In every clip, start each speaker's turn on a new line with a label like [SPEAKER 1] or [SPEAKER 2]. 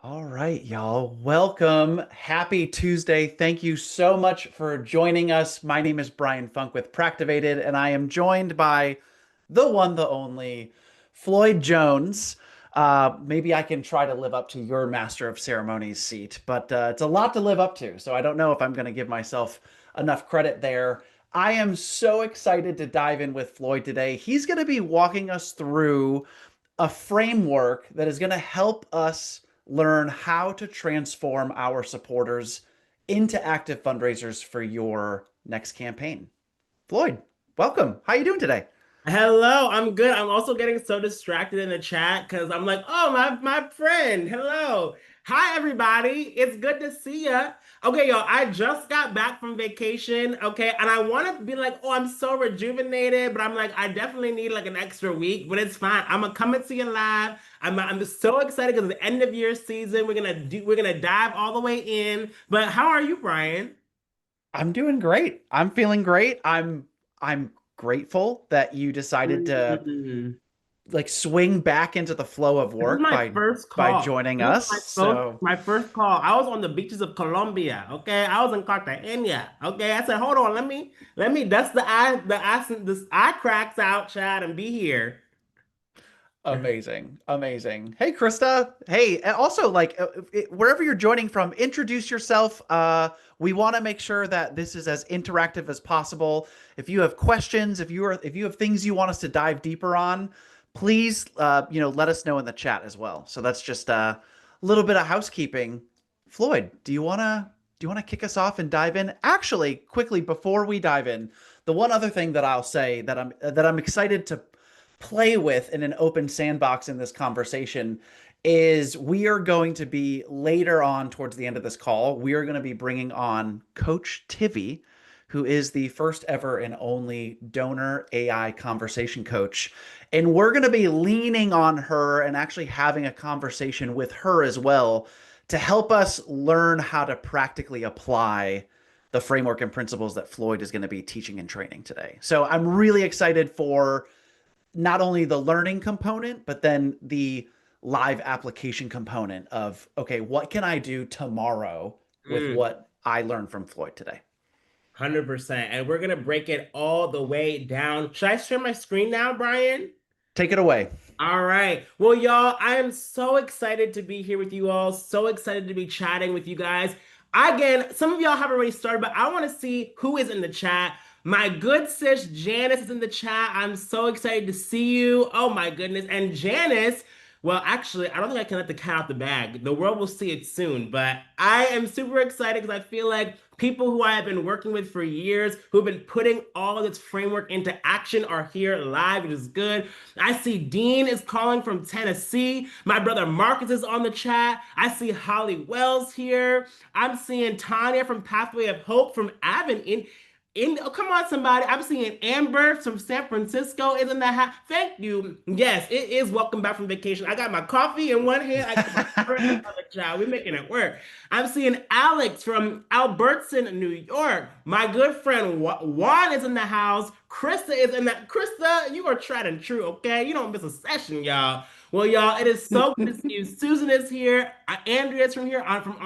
[SPEAKER 1] All right, y'all. Welcome. Happy Tuesday. Thank you so much for joining us. My name is Bryan Funk with Practivated, and I am joined by the one, the only Floyd Jones. Maybe I can try to live up to your Master of Ceremonies seat, but it's a lot to live up to. So I don't know if I'm going to give myself enough credit there. I am so excited to dive in with Floyd today. He's going to be walking us through a framework that is going to help us learn how to transform our supporters into active fundraisers for your next campaign. Floyd, welcome. How are you doing today?
[SPEAKER 2] Hello, I'm good. I'm also getting so distracted in the chat because I'm like, oh, my friend. Hello. Hi, everybody. It's good to see ya. Okay, y'all, I just got back from vacation. Okay, and I want to be like, oh, I'm so rejuvenated, but I'm like, I definitely need like an extra week, but it's fine. I'm gonna come and see you live. I'm just so excited because it's the end of year season. We're gonna dive all the way in. But how are you, Bryan?
[SPEAKER 1] I'm doing great. I'm feeling great. I'm grateful that you decided to
[SPEAKER 2] Mm.
[SPEAKER 1] like swing back into the flow of
[SPEAKER 2] This is
[SPEAKER 1] work
[SPEAKER 2] my
[SPEAKER 1] by
[SPEAKER 2] first
[SPEAKER 1] by
[SPEAKER 2] call.
[SPEAKER 1] joining
[SPEAKER 2] This is
[SPEAKER 1] us.
[SPEAKER 2] my first
[SPEAKER 1] So
[SPEAKER 2] my first call. I was on the beaches of Colombia. Okay, I was in Cartagena. Okay, I said, hold on, let me dust the eye cracks out, Chad, and be here.
[SPEAKER 1] amazing. Amazing. Hey, Krista. Hey, and also wherever you're joining from, introduce yourself. We want to make sure that this is as interactive as possible. If you have questions, if you have things you want us to dive deeper on, please let us know in the chat as well. So that's just a little bit of housekeeping. Floyd, do you want to kick us off and dive in? Actually, quickly before we dive in, the one other thing that I'll say that I'm excited to play with in an open sandbox in this conversation is we are going to be later on towards the end of this call, we are going to be bringing on Coach Tivy, who is the first ever and only donor AI conversation coach. And we're going to be leaning on her and actually having a conversation with her as well to help us learn how to practically apply the framework and principles that Floyd is going to be teaching and training today. So I'm really excited for not only the learning component, but then the live application component of, okay, what can I do tomorrow with
[SPEAKER 2] Mm,
[SPEAKER 1] what I learned from Floyd today?
[SPEAKER 2] 100%. And we're gonna break it all the way down. Should I share my screen now, Bryan?
[SPEAKER 1] Take it away.
[SPEAKER 2] All right. Well, y'all, I am so excited to be here with you all. So excited to be chatting with you guys. Again, some of y'all have already started, but I want to see who is in the chat. My good sis Janice is in the chat. I'm so excited to see you. Oh my goodness. And Janice, well, actually, I don't think I can let the cat out the bag. The world will see it soon, but I am super excited because I feel like people who I have been working with for years, who've been putting all of this framework into action, are here live, which is good. I see Dean is calling from Tennessee. My brother Marcus is on the chat. I see Holly Wells here. I'm seeing Tanya from Pathway of Hope from Avon oh, come on, somebody. I'm seeing Amber from San Francisco is in the house. Thank you. Yes, it is welcome back from vacation. I got my coffee in one hand. I got my shirt in the other, child. We're making it work. I'm seeing Alex from Albertson, New York. My good friend Juan is in the house. Krista is in that. Krista, you are tried and true, okay? You don't miss a session, y'all. Well, y'all, it is so good to see you. Susan is here. Andrea's from here. I'm from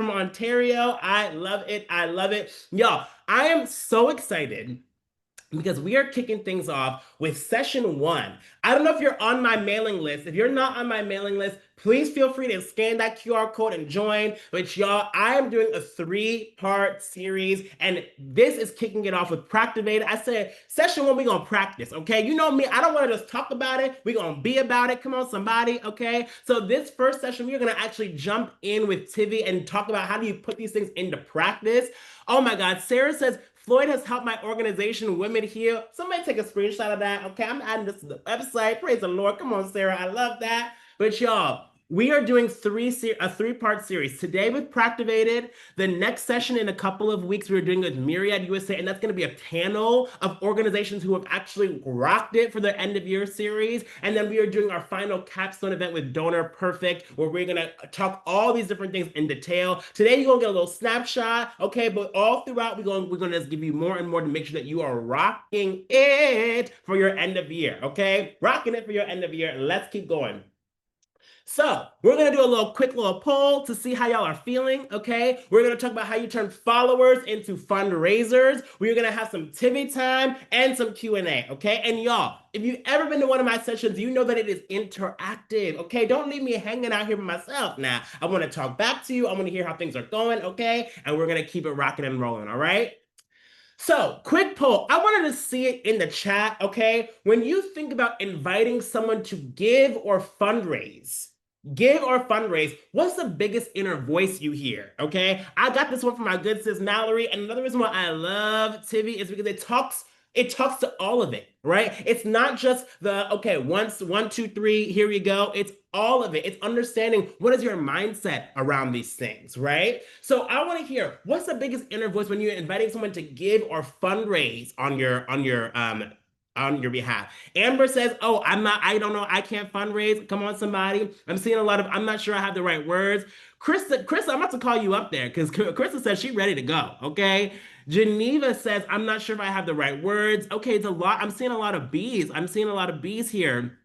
[SPEAKER 2] Ontario. I love it. I love it. Y'all, I am so excited because we are kicking things off with session one. I don't know if you're on my mailing list. If you're not on my mailing list, please feel free to scan that QR code and join. But y'all, I am doing a three-part series, and this is kicking it off with Practivated. I said, session one, we're going to practice, okay? You know me, I don't want to just talk about it. We're going to be about it. Come on, somebody, okay? So this first session, we're going to actually jump in with Tivy and talk about how do you put these things into practice. Oh my God, Sarah says, Floyd has helped my organization, Women Heal. Somebody take a screenshot of that. Okay, I'm adding this to the website. Praise the Lord. Come on, Sarah. I love that. But y'all, we are doing a three-part series today with Practivated. The next session in a couple of weeks, we're doing with Myriad USA, and that's going to be a panel of organizations who have actually rocked it for their end of year series. And then we are doing our final capstone event with Donor Perfect, where we're going to talk all these different things in detail. Today, you're going to get a little snapshot, okay? But all throughout, we're going to just give you more and more to make sure that you are rocking it for your end of year, okay? Rocking it for your end of year. Let's keep going. So we're gonna do a quick little poll to see how y'all are feeling. Okay, we're gonna talk about how you turn followers into fundraisers. We're gonna have some Tivy time and some Q&A. Okay, and y'all, if you've ever been to one of my sessions, you know that it is interactive. Okay, don't leave me hanging out here by myself. Now, I want to talk back to you. I want to hear how things are going. Okay, and we're gonna keep it rocking and rolling. All right. So, quick poll. I wanted to see it in the chat, okay? When you think about inviting someone to give or fundraise, what's the biggest inner voice you hear, okay? I got this one from my good sis Mallory, and another reason why I love Tivy is because it talks to all of it, right? It's not just the okay, once, one, two, three, here we go. It's all of it. It's understanding what is your mindset around these things, right? So I want to hear what's the biggest inner voice when you're inviting someone to give or fundraise on your behalf. Amber says, "Oh, I don't know, I can't fundraise. Come on, somebody. I'm seeing a lot of, I'm not sure I have the right words." Krista, I'm about to call you up there because Krista says she's ready to go. Okay. Geneva says, "I'm not sure if I have the right words." Okay, it's a lot. I'm seeing a lot of B's. I'm seeing a lot of B's here.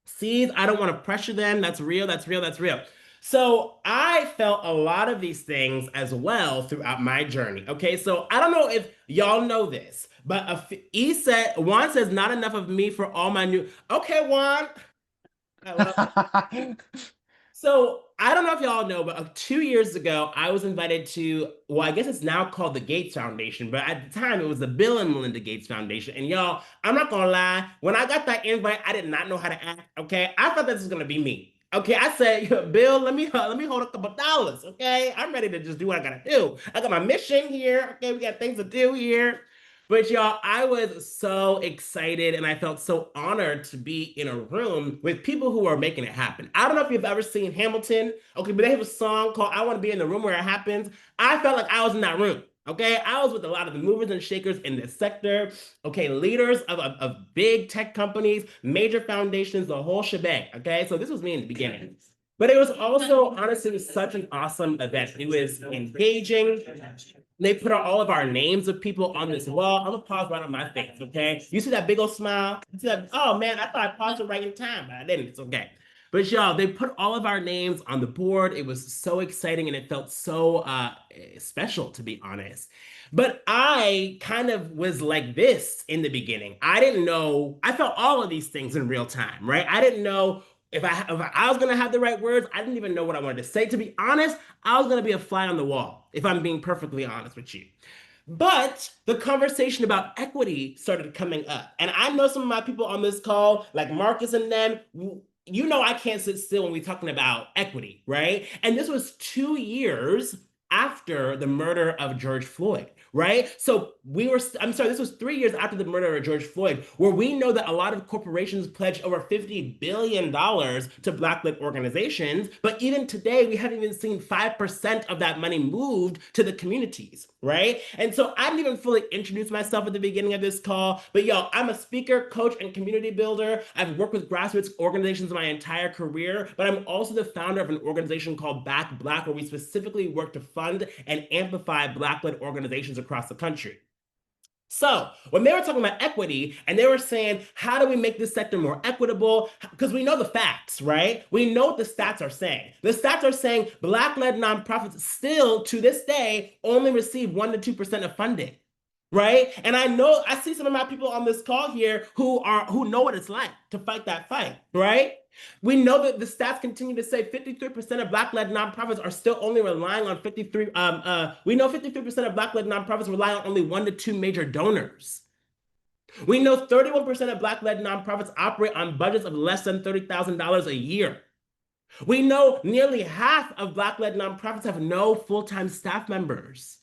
[SPEAKER 2] C's, I don't want to pressure them. That's real. That's real. That's real. So I felt a lot of these things as well throughout my journey. Okay, so I don't know if y'all know this, but Juan says not enough of me for all my new. Okay, Juan, I love it. So I don't know if y'all know, but 2 years ago, I was invited to, well, I guess it's now called the Gates Foundation, but at the time it was the Bill and Melinda Gates Foundation. And y'all, I'm not gonna lie, when I got that invite, I did not know how to act. Okay, I thought this was gonna be me. Okay, I said, Bill, let me hold a couple dollars. Okay, I'm ready to just do what I gotta do. I got my mission here. Okay, we got things to do here. But y'all, I was so excited and I felt so honored to be in a room with people who are making it happen. I don't know if you've ever seen Hamilton, okay, but they have a song called I Want to Be in the Room Where It Happens. I felt like I was in that room. Okay, I was with a lot of the movers and shakers in this sector. Okay, leaders of big tech companies, major foundations, the whole shebang. Okay, so this was me in the beginning. But it was also, honestly, such an awesome event. It was engaging. They put out all of our names of people on this wall. I'm gonna pause right on my face, okay? You see that big old smile? You see that? Oh man, I thought I paused it right in time, but I didn't. It's okay. But y'all, they put all of our names on the board. It was so exciting and it felt so special, to be honest. But I kind of was like this in the beginning. I didn't know, I felt all of these things in real time, right? I didn't know if I was gonna have the right words. I didn't even know what I wanted to say. To be honest, I was gonna be a fly on the wall, if I'm being perfectly honest with you. But the conversation about equity started coming up. And I know some of my people on this call, like Marcus and them, you know I can't sit still when we're talking about equity, right? And this was 2 years after the murder of George Floyd, right? So I'm sorry, this was 3 years after the murder of George Floyd, where we know that a lot of corporations pledged over $50 billion to Black-led organizations. But even today, we haven't even seen 5% of that money moved to the communities, right? And so I didn't even fully introduce myself at the beginning of this call, but yo, I'm a speaker, coach, and community builder. I've worked with grassroots organizations my entire career, but I'm also the founder of an organization called Back Black, where we specifically work to fund and amplify Black-led organizations across the country. So when they were talking about equity and they were saying, how do we make this sector more equitable? Because we know the facts, right? We know what the stats are saying. The stats are saying Black-led nonprofits still, to this day, only receive 1% to 2% of funding, right? And I see some of my people on this call here who know what it's like to fight that fight, right? We know that the stats continue to say 53% of Black-led nonprofits are still only relying on 53. We know 53% of Black-led nonprofits rely on only 1 to 2 major donors. We know 31% of Black-led nonprofits operate on budgets of less than $30,000 a year. We know nearly half of Black-led nonprofits have no full-time staff members.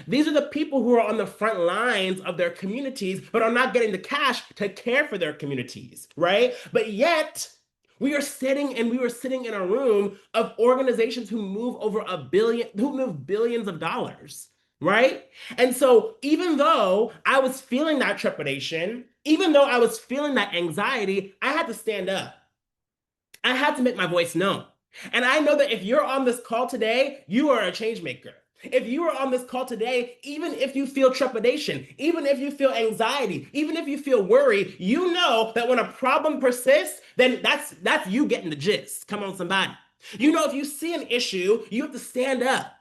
[SPEAKER 2] These are the people who are on the front lines of their communities, but are not getting the cash to care for their communities, right? But yet, we were sitting in a room of organizations who move billions of dollars, right? And so even though I was feeling that trepidation, even though I was feeling that anxiety, I had to stand up. I had to make my voice known. And I know that if you're on this call today, you are a change maker. If you are on this call today, even if you feel trepidation, even if you feel anxiety, even if you feel worry, you know that when a problem persists, then that's you getting the gist. Come on, somebody. You know, if you see an issue, you have to stand up.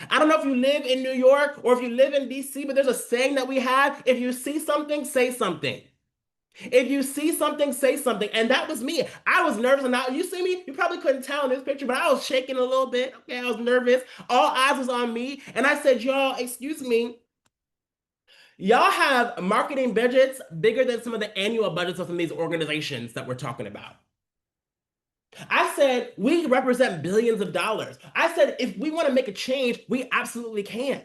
[SPEAKER 2] I don't know if you live in New York or if you live in DC, but there's a saying that we have: if you see something, say something. If you see something, say something. And that was me. I was nervous. And now you see me, you probably couldn't tell in this picture, but I was shaking a little bit. Okay, I was nervous. All eyes was on me. And I said, y'all, excuse me. Y'all have marketing budgets bigger than some of the annual budgets of some of these organizations that we're talking about. I said, we represent billions of dollars. I said, if we want to make a change, we absolutely can.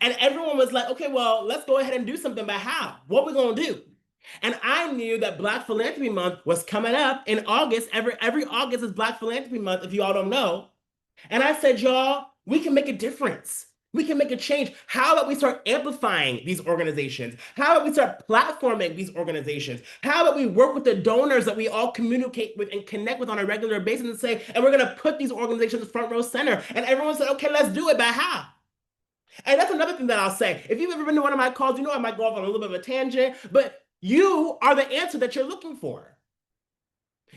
[SPEAKER 2] And everyone was like, okay, well, let's go ahead and do something, but how? What we gonna do? And I knew that Black Philanthropy Month was coming up in August. Every August is Black Philanthropy Month, if you all don't know. And I said, y'all, we can make a difference. We can make a change. How about we start amplifying these organizations? How about we start platforming these organizations? How about we work with the donors that we all communicate with and connect with on a regular basis and say, and we're going to put these organizations front row center. And everyone said, okay, let's do it, but how? And that's another thing that I'll say. If you've ever been to one of my calls, you know I might go off on a little bit of a tangent, but you are the answer that you're looking for.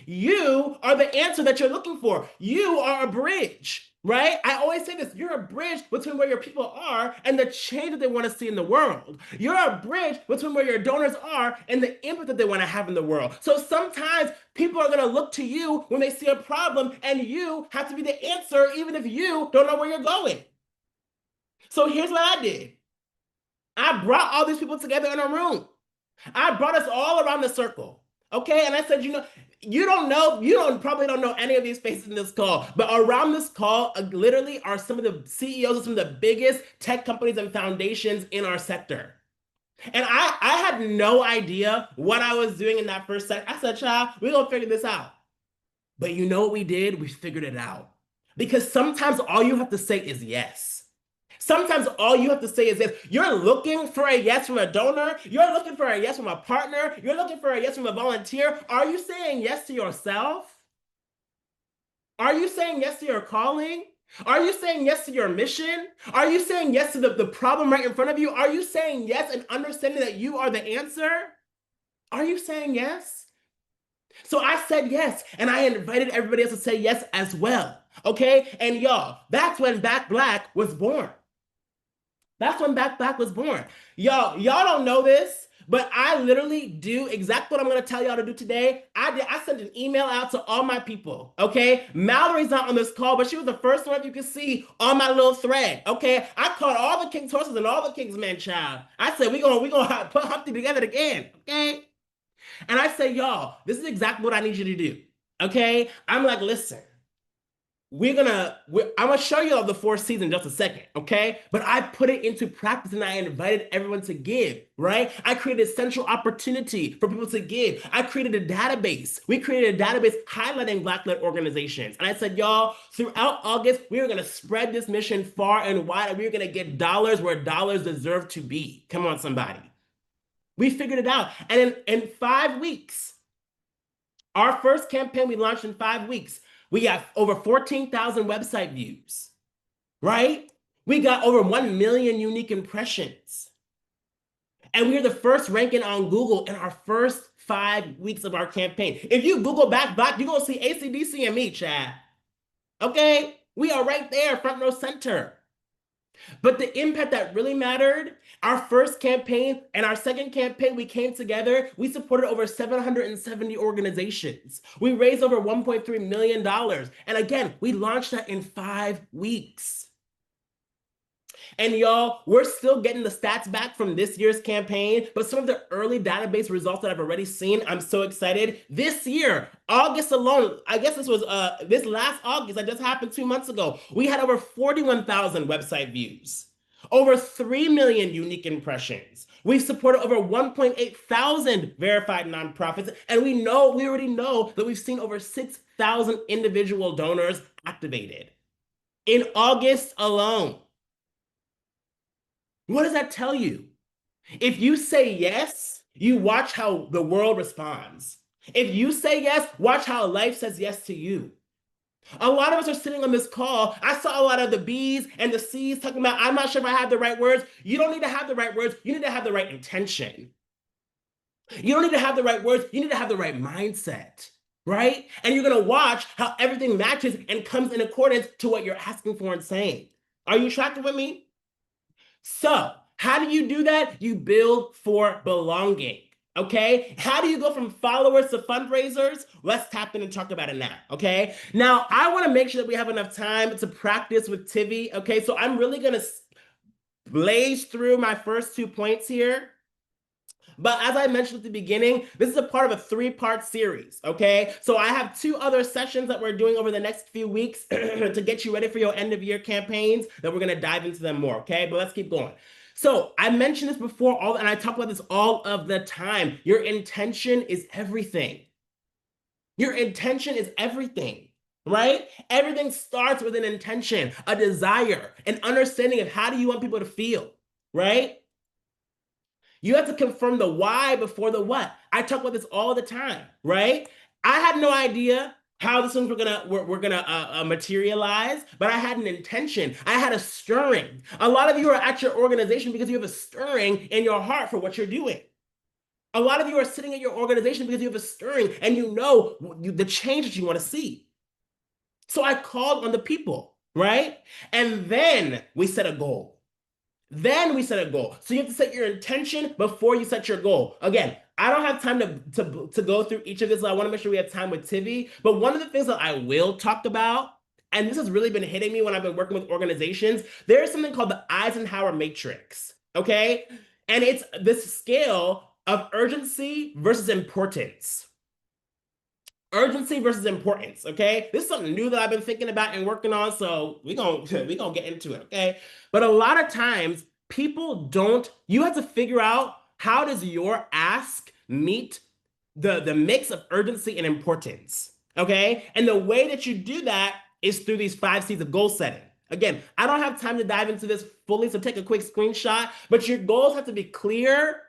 [SPEAKER 2] You are the answer that you're looking for. You are a bridge, right? I always say this: you're a bridge between where your people are and the change that they want to see in the world. You're a bridge between where your donors are and the impact that they want to have in the world. So sometimes people are going to look to you when they see a problem, and you have to be the answer, even if you don't know where you're going. So here's what I did. I brought all these people together in a room. I brought us all around the circle. Okay. And I said, you probably don't know any of these faces in this call, but around this call, literally are some of the CEOs of some of the biggest tech companies and foundations in our sector. And I had no idea what I was doing in that first second. I said, child, we're going to figure this out. But you know what we did? We figured it out. Because sometimes all you have to say is yes. Sometimes all you have to say is yes. You're looking for a yes from a donor. You're looking for a yes from a partner. You're looking for a yes from a volunteer. Are you saying yes to yourself? Are you saying yes to your calling? Are you saying yes to your mission? Are you saying yes to the problem right in front of you? Are you saying yes and understanding that you are the answer? Are you saying yes? So I said yes, and I invited everybody else to say yes as well. Okay? And y'all, that's when Back Black was born. That's when Back Black was born. Y'all don't know this, but I literally do exactly what I'm going to tell y'all to do today. I sent an email out to all my people, okay? Mallory's not on this call, but she was the first one you can see on my little thread, okay? I called all the King's horses and all the King's men, child. I said, we gonna put Humpty together again, okay? And I say, y'all, this is exactly what I need you to do, okay? I'm like, listen, I'm gonna show you all the 4 C's in just a second, okay? But I put it into practice and I invited everyone to give, right? I created central opportunity for people to give. I created a database. We created a database highlighting Black-led organizations. And I said, y'all, throughout August, we are gonna spread this mission far and wide, and we're gonna get dollars where dollars deserve to be. Come on, somebody. We figured it out. And in 5 weeks, our first campaign we launched in 5 weeks, we got over 14,000 website views, right? We got over 1 million unique impressions. And we are the first ranking on Google in our first 5 weeks of our campaign. If you Google Back Black, you're going to see ACDC and me, Chad. Okay? We are right there, front row center. But the impact that really mattered, our first campaign and our second campaign, we came together. We supported over 770 organizations. We raised over $1.3 million. And again, we launched that in 5 weeks. And y'all, we're still getting the stats back from this year's campaign, but some of the early database results that I've already seen, I'm so excited. This year, August alone, I guess this was this last August, that just happened 2 months ago, we had over 41,000 website views, over 3 million unique impressions. We've supported over 1.8 thousand verified nonprofits, and we already know that we've seen over 6,000 individual donors activated in August alone. What does that tell you? If you say yes, you watch how the world responds. If you say yes, watch how life says yes to you. A lot of us are sitting on this call. I saw a lot of the B's and the C's talking about, I'm not sure if I have the right words. You don't need to have the right words. You need to have the right intention. You don't need to have the right words. You need to have the right mindset, right? And you're going to watch how everything matches and comes in accordance to what you're asking for and saying. Are you tracking with me? So, how do you do that? You build for belonging. Okay. How do you go from followers to fundraisers? Let's tap in and talk about it now. Okay. Now, I want to make sure that we have enough time to practice with Tivy. Okay. So, I'm really going to blaze through my first 2 points here. But as I mentioned at the beginning, this is a part of a 3-part series, okay? So I have 2 other sessions that we're doing over the next few weeks to get you ready for your end of year campaigns that we're gonna dive into them more, okay? But let's keep going. So I mentioned this before, and I talk about this all of the time. Your intention is everything. Your intention is everything, right? Everything starts with an intention, a desire, an understanding of how do you want people to feel, right? You have to confirm the why before the what. I talk about this all the time, right? I had no idea how this things were gonna materialize, but I had an intention. I had a stirring. A lot of you are at your organization because you have a stirring in your heart for what you're doing. A lot of you are sitting at your organization because you have a stirring and you know the change that you want to see. So I called on the people, right? And then we set a goal. Then we set a goal. So you have to set your intention before you set your goal. Again, I don't have time to go through each of this. So I want to make sure we have time with Tivy. But one of the things that I will talk about, and this has really been hitting me when I've been working with organizations, there is something called the Eisenhower Matrix. Okay. And it's this scale of urgency versus importance. Urgency versus importance, okay? This is something new that I've been thinking about and working on, so we gonna get into it, okay? But a lot of times, people don't, you have to figure out how does your ask meet the mix of urgency and importance, okay? And the way that you do that is through these 5 C's of goal setting. Again, I don't have time to dive into this fully, so take a quick screenshot, but your goals have to be clear,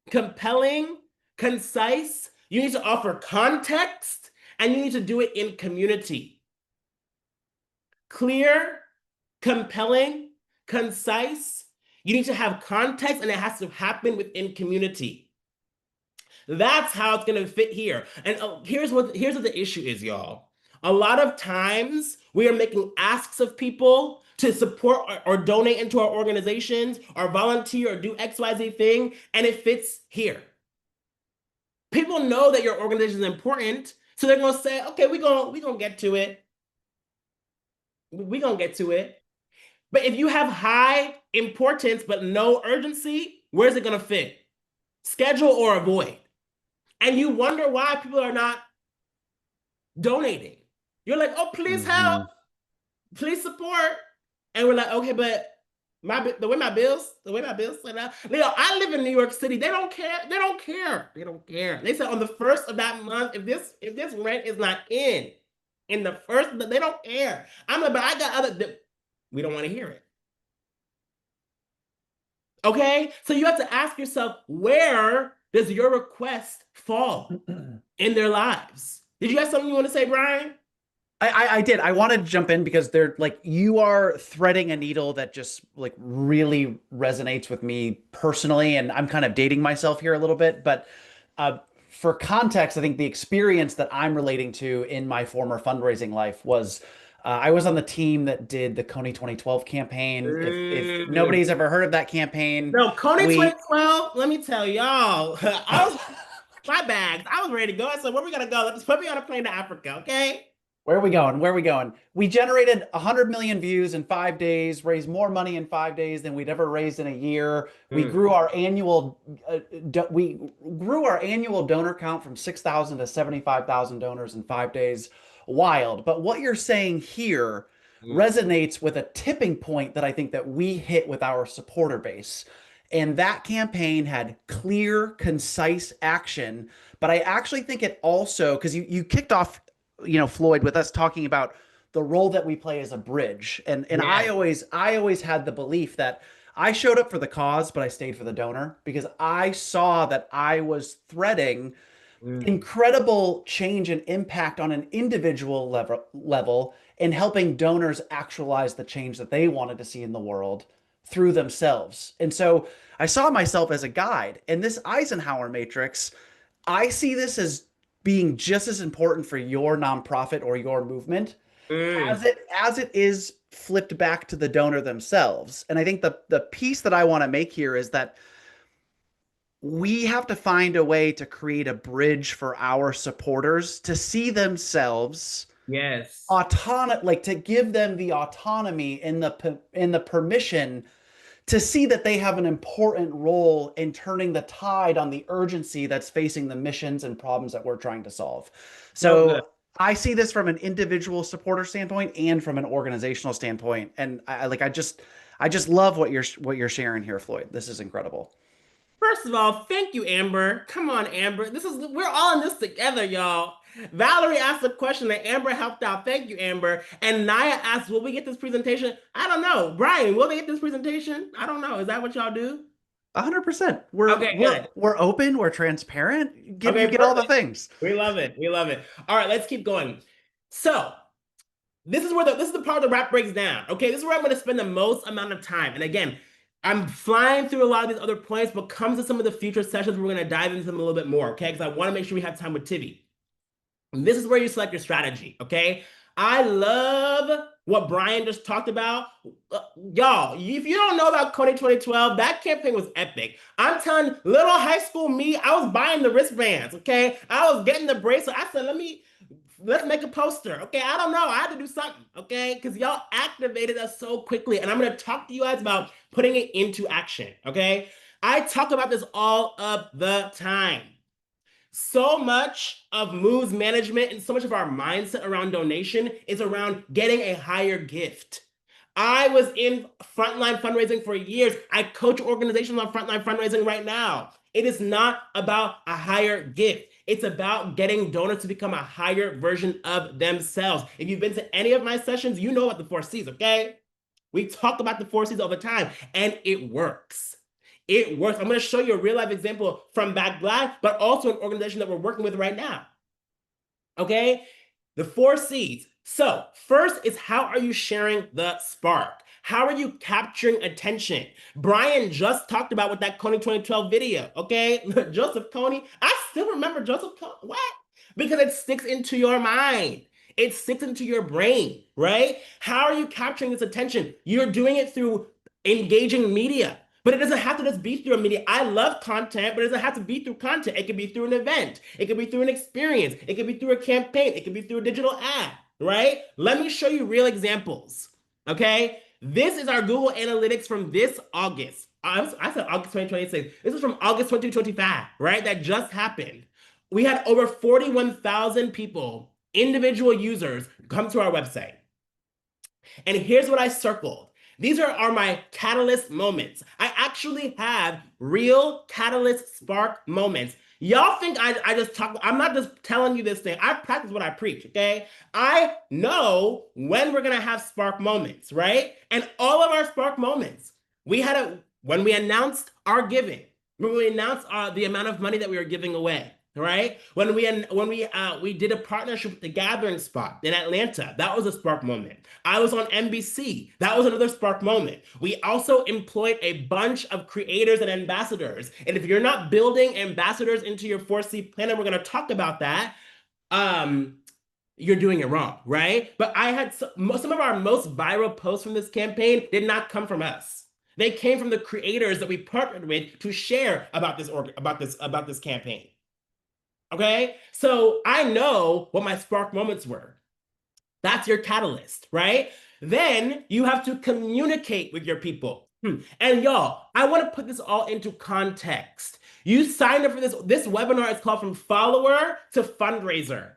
[SPEAKER 2] compelling, concise. You need to offer context, and you need to do it in community. Clear, compelling, concise. You need to have context, and it has to happen within community. That's how it's going to fit here. And here's what the issue is, y'all. A lot of times we are making asks of people to support or donate into our organizations or volunteer or do XYZ thing, and it fits here. People know that your organization is important, so they're gonna say, okay, we're gonna get to it. We're gonna get to it. But if you have high importance but no urgency, where's it gonna fit? Schedule or avoid. And you wonder why people are not donating. You're like, oh, please help, please support. And we're like, okay, but the way my bills set up. Leo, I live in New York City. They don't care. They don't care. They don't care. They said on the first of that month, if this rent is not in the first, they don't care. I'm like, but I got other. We don't want to hear it. Okay, so you have to ask yourself, where does your request fall in their lives? Did you have something you want to say, Bryan?
[SPEAKER 1] I did. I wanted to jump in because they're like, you are threading a needle that just like really resonates with me personally. And I'm kind of dating myself here a little bit, but for context, I think the experience that I'm relating to in my former fundraising life was I was on the team that did the Coney 2012 campaign. If nobody's ever heard of that campaign,
[SPEAKER 2] No, Coney
[SPEAKER 1] we
[SPEAKER 2] 2012, let me tell y'all, I was my bags. I was ready to go. I said, where we gonna go? Let's put me on a plane to Africa, okay?
[SPEAKER 1] Where are we going? Where are we going? We generated 100 million views in 5 days, raised more money in 5 days than we'd ever raised in a year. We grew our annual donor count from 6,000 to 75,000 donors in 5 days. Wild. But what you're saying here resonates with a tipping point that I think that we hit with our supporter base. And that campaign had clear, concise action. But I actually think it also, because you kicked off, Floyd, with us talking about the role that we play as a bridge. And
[SPEAKER 2] Yeah.
[SPEAKER 1] I always had the belief that I showed up for the cause, but I stayed for the donor because I saw that I was threading
[SPEAKER 2] Mm.
[SPEAKER 1] incredible change and impact on an individual level in helping donors actualize the change that they wanted to see in the world through themselves. And so I saw myself as a guide. And this Eisenhower matrix, I see this as being just as important for your nonprofit or your movement
[SPEAKER 2] Mm,
[SPEAKER 1] as it is flipped back to the donor themselves. And I think the piece that I want to make here is that we have to find a way to create a bridge for our supporters to see themselves
[SPEAKER 2] yes.
[SPEAKER 1] autonomous, like to give them the autonomy and the permission to see that they have an important role in turning the tide on the urgency that's facing the missions and problems that we're trying to solve.
[SPEAKER 2] So good.
[SPEAKER 1] So I see this from an individual supporter standpoint and from an organizational standpoint. And I just love what you're sharing here, Floyd. This is incredible.
[SPEAKER 2] First of all, thank you, Amber. Come on, Amber. We're all in this together, y'all. Valerie asked a question and Amber helped out. Thank you, Amber. And Naya asked, will we get this presentation? I don't know. Bryan, will they get this presentation? I don't know. Is that what y'all do?
[SPEAKER 1] 100%. We're
[SPEAKER 2] Okay,
[SPEAKER 1] we're
[SPEAKER 2] good.
[SPEAKER 1] we're open, we're transparent. You
[SPEAKER 2] Okay,
[SPEAKER 1] get all the
[SPEAKER 2] perfect.
[SPEAKER 1] things.
[SPEAKER 2] We love it. We love it. All right, let's keep going. So, this is the part the wrap breaks down. Okay, this is where I'm going to spend the most amount of time. And again, I'm flying through a lot of these other points, but comes to some of the future sessions, we're going to dive into them a little bit more. Okay, because I want to make sure we have time with Tivy. And this is where you select your strategy. Okay, I love what Bryan just talked about. Y'all, if you don't know about Cody 2012, that campaign was epic. I'm telling little high school me, I was buying the wristbands. Okay, I was getting the bracelet. I said, let's make a poster. Okay, I don't know. I had to do something. Okay, because y'all activated us so quickly. And I'm going to talk to you guys about putting it into action. Okay, I talk about this all of the time. So much of moves management and so much of our mindset around donation is around getting a higher gift. I was in frontline fundraising for years. I coach organizations on frontline fundraising right now. It is not about a higher gift. It's about getting donors to become a higher version of themselves. If you've been to any of my sessions, you know about the 4Cs, okay? We talk about the 4Cs all the time, and it works. It works. I'm going to show you a real life example from Back Black, but also an organization that we're working with right now. Okay? The 4Cs. So, first is how are you sharing the spark? How are you capturing attention? Bryan just talked about with that Coney 2012 video, okay? Joseph Coney. I still remember Joseph Coney. What? Because it sticks into your mind. It sticks into your brain, right? How are you capturing this attention? You're doing it through engaging media. But it doesn't have to just be through a media. I love content, but it doesn't have to be through content. It could be through an event. It could be through an experience. It could be through a campaign. It could be through a digital ad, right? Let me show you real examples, okay? This is our Google Analytics from this August. I said August 2026. This is from August 2025, right? That just happened. We had over 41,000 people, individual users, come to our website. And here's what I circled. These are my catalyst moments. I actually have real catalyst spark moments. Y'all think I just talk, I'm not just telling you this thing. I practice what I preach, okay? I know when we're gonna have spark moments, right? And all of our spark moments, when we announced our giving, when we announced the amount of money that we were giving away, right? When we did a partnership with the Gathering Spot in Atlanta, that was a spark moment. I was on NBC, that was another spark moment. We also employed a bunch of creators and ambassadors. And if you're not building ambassadors into your 4C plan, and we're going to talk about that, you're doing it wrong, right? But I had some of our most viral posts from this campaign did not come from us. They came from the creators that we partnered with to share about this campaign. Okay, so I know what my spark moments were. That's your catalyst, right? Then you have to communicate with your people. And y'all, I want to put this all into context. You signed up for this. This webinar is called From Follower to Fundraiser.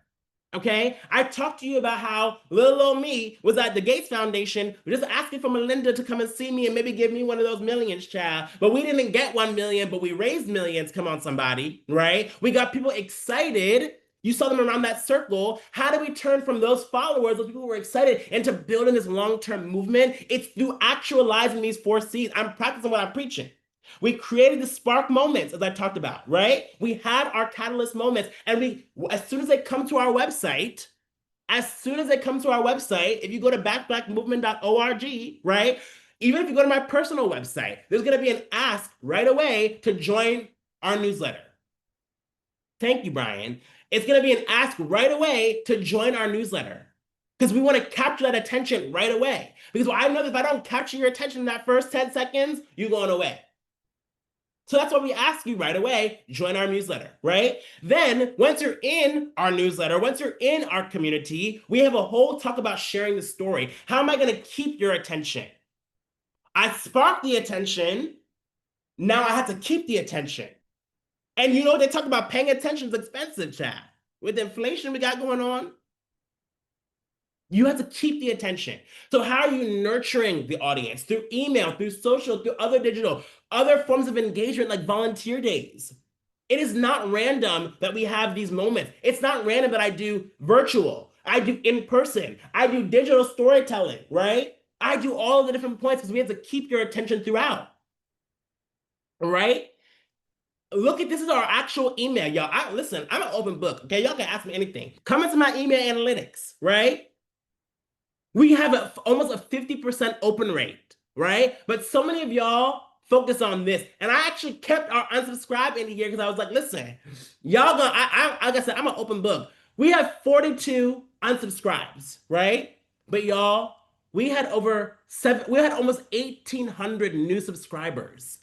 [SPEAKER 2] Okay, I talked to you about how little old me was at the Gates Foundation, just asking for Melinda to come and see me and maybe give me one of those millions, child. But we didn't get 1 million, but we raised millions. Come on, somebody, right? We got people excited. You saw them around that circle. How do we turn from those followers, those people who were excited, into building this long-term movement? It's through actualizing these 4Cs. I'm practicing what I'm preaching. We created the spark moments, as I talked about, right? We had our catalyst moments, and as soon as they come to our website, as soon as they come to our website, if you go to backblackmovement.org, right? Even if you go to my personal website, there's going to be an ask right away to join our newsletter. Thank you, Bryan. It's going to be an ask right away to join our newsletter because we want to capture that attention right away. Because I know that if I don't capture your attention in that first 10 seconds, you're going away. So that's why we ask you right away, join our newsletter, right? Then once you're in our newsletter, once you're in our community, we have a whole talk about sharing the story. How am I going to keep your attention? I sparked the attention. Now I have to keep the attention. And you know, they talk about paying attention is expensive, Chad. With the inflation we got going on, you have to keep the attention. So how are you nurturing the audience? Through email, through social, through other digital, other forms of engagement like volunteer days. It is not random that we have these moments. It's not random that I do virtual. I do in person. I do digital storytelling, right? I do all of the different points because we have to keep your attention throughout, right? Look at this is our actual email, y'all. Listen, I'm an open book. Okay, y'all can ask me anything. Come into my email analytics, right? We have almost a 50% open rate, right? But so many of y'all focus on this. And I actually kept our unsubscribe in here because I was like, listen, y'all gonna, like I said, I'm an open book. We have 42 unsubscribes, right? But y'all, we had almost 1,800 new subscribers.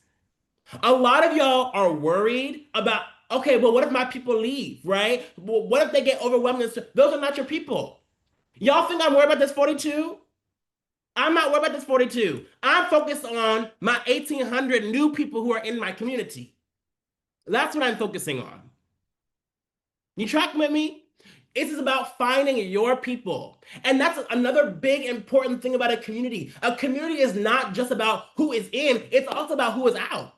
[SPEAKER 2] A lot of y'all are worried about, okay, well, what if my people leave, right? Well, what if they get overwhelmed? Those are not your people. Y'all think I'm worried about this 42? I'm not worried about this 42. I'm focused on my 1,800 new people who are in my community. That's what I'm focusing on. You tracking with me? This is about finding your people. And that's another big important thing about a community. A community is not just about who is in, it's also about who is out.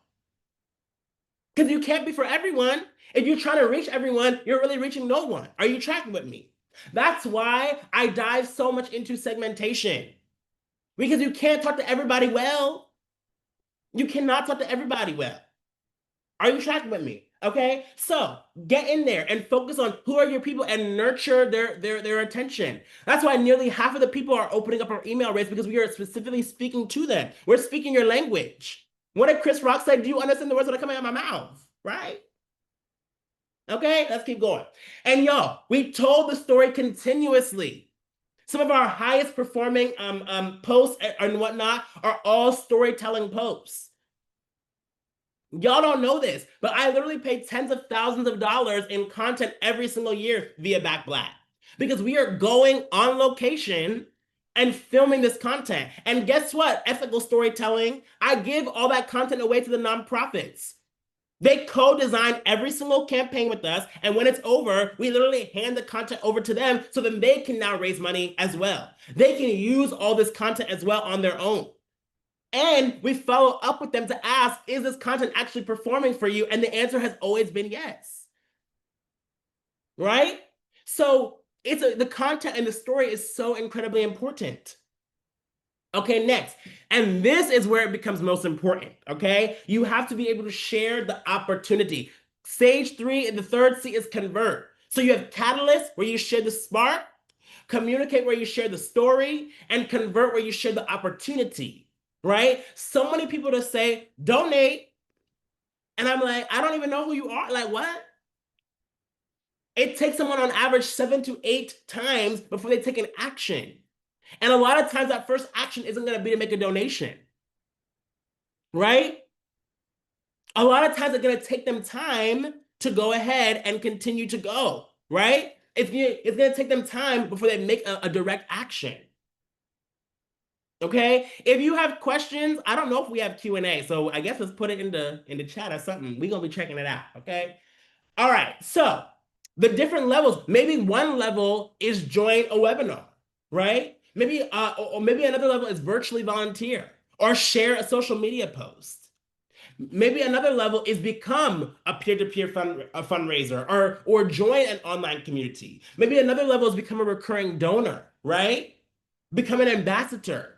[SPEAKER 2] Because you can't be for everyone. If you're trying to reach everyone, you're really reaching no one. Are you tracking with me? That's why I dive so much into segmentation. Because you can't talk to everybody well. You cannot talk to everybody well. Are you tracking with me? Okay, so get in there and focus on who are your people and nurture their attention. That's why nearly half of the people are opening up our email rates because we are specifically speaking to them. We're speaking your language. What did Chris Rock say? Do you understand the words that are coming out of my mouth? Right? Okay, let's keep going. And y'all, we told the story continuously. Some of our highest performing posts and whatnot are all storytelling posts. Y'all don't know this, but I literally pay tens of thousands of dollars in content every single year via Back Black because we are going on location and filming this content. And guess what? Ethical storytelling, I give all that content away to the nonprofits. They co-design every single campaign with us. And when it's over, we literally hand the content over to them so then they can now raise money as well. They can use all this content as well on their own. And we follow up with them to ask, is this content actually performing for you? And the answer has always been yes. Right? So the content and the story is so incredibly important. Okay, next. And this is where it becomes most important, okay? You have to be able to share the opportunity. Stage 3 in the third C is convert. So you have catalyst where you share the spark, communicate where you share the story, and convert where you share the opportunity, right? So many people just say, donate. And I'm like, I don't even know who you are. Like, what? It takes someone on average 7 to 8 times before they take an action. And a lot of times that first action isn't going to be to make a donation, right? A lot of times it's going to take them time to go ahead and continue to go, right? It's going to take them time before they make a direct action. Okay, if you have questions, I don't know if we have Q&A, so I guess let's put it in the chat or something. We're going to be checking it out, okay? All right, so the different levels, maybe one level is join a webinar, right? Maybe or maybe another level is virtually volunteer or share a social media post. Maybe another level is become a peer-to-peer fundraiser or join an online community. Maybe another level is become a recurring donor, right? Become an ambassador.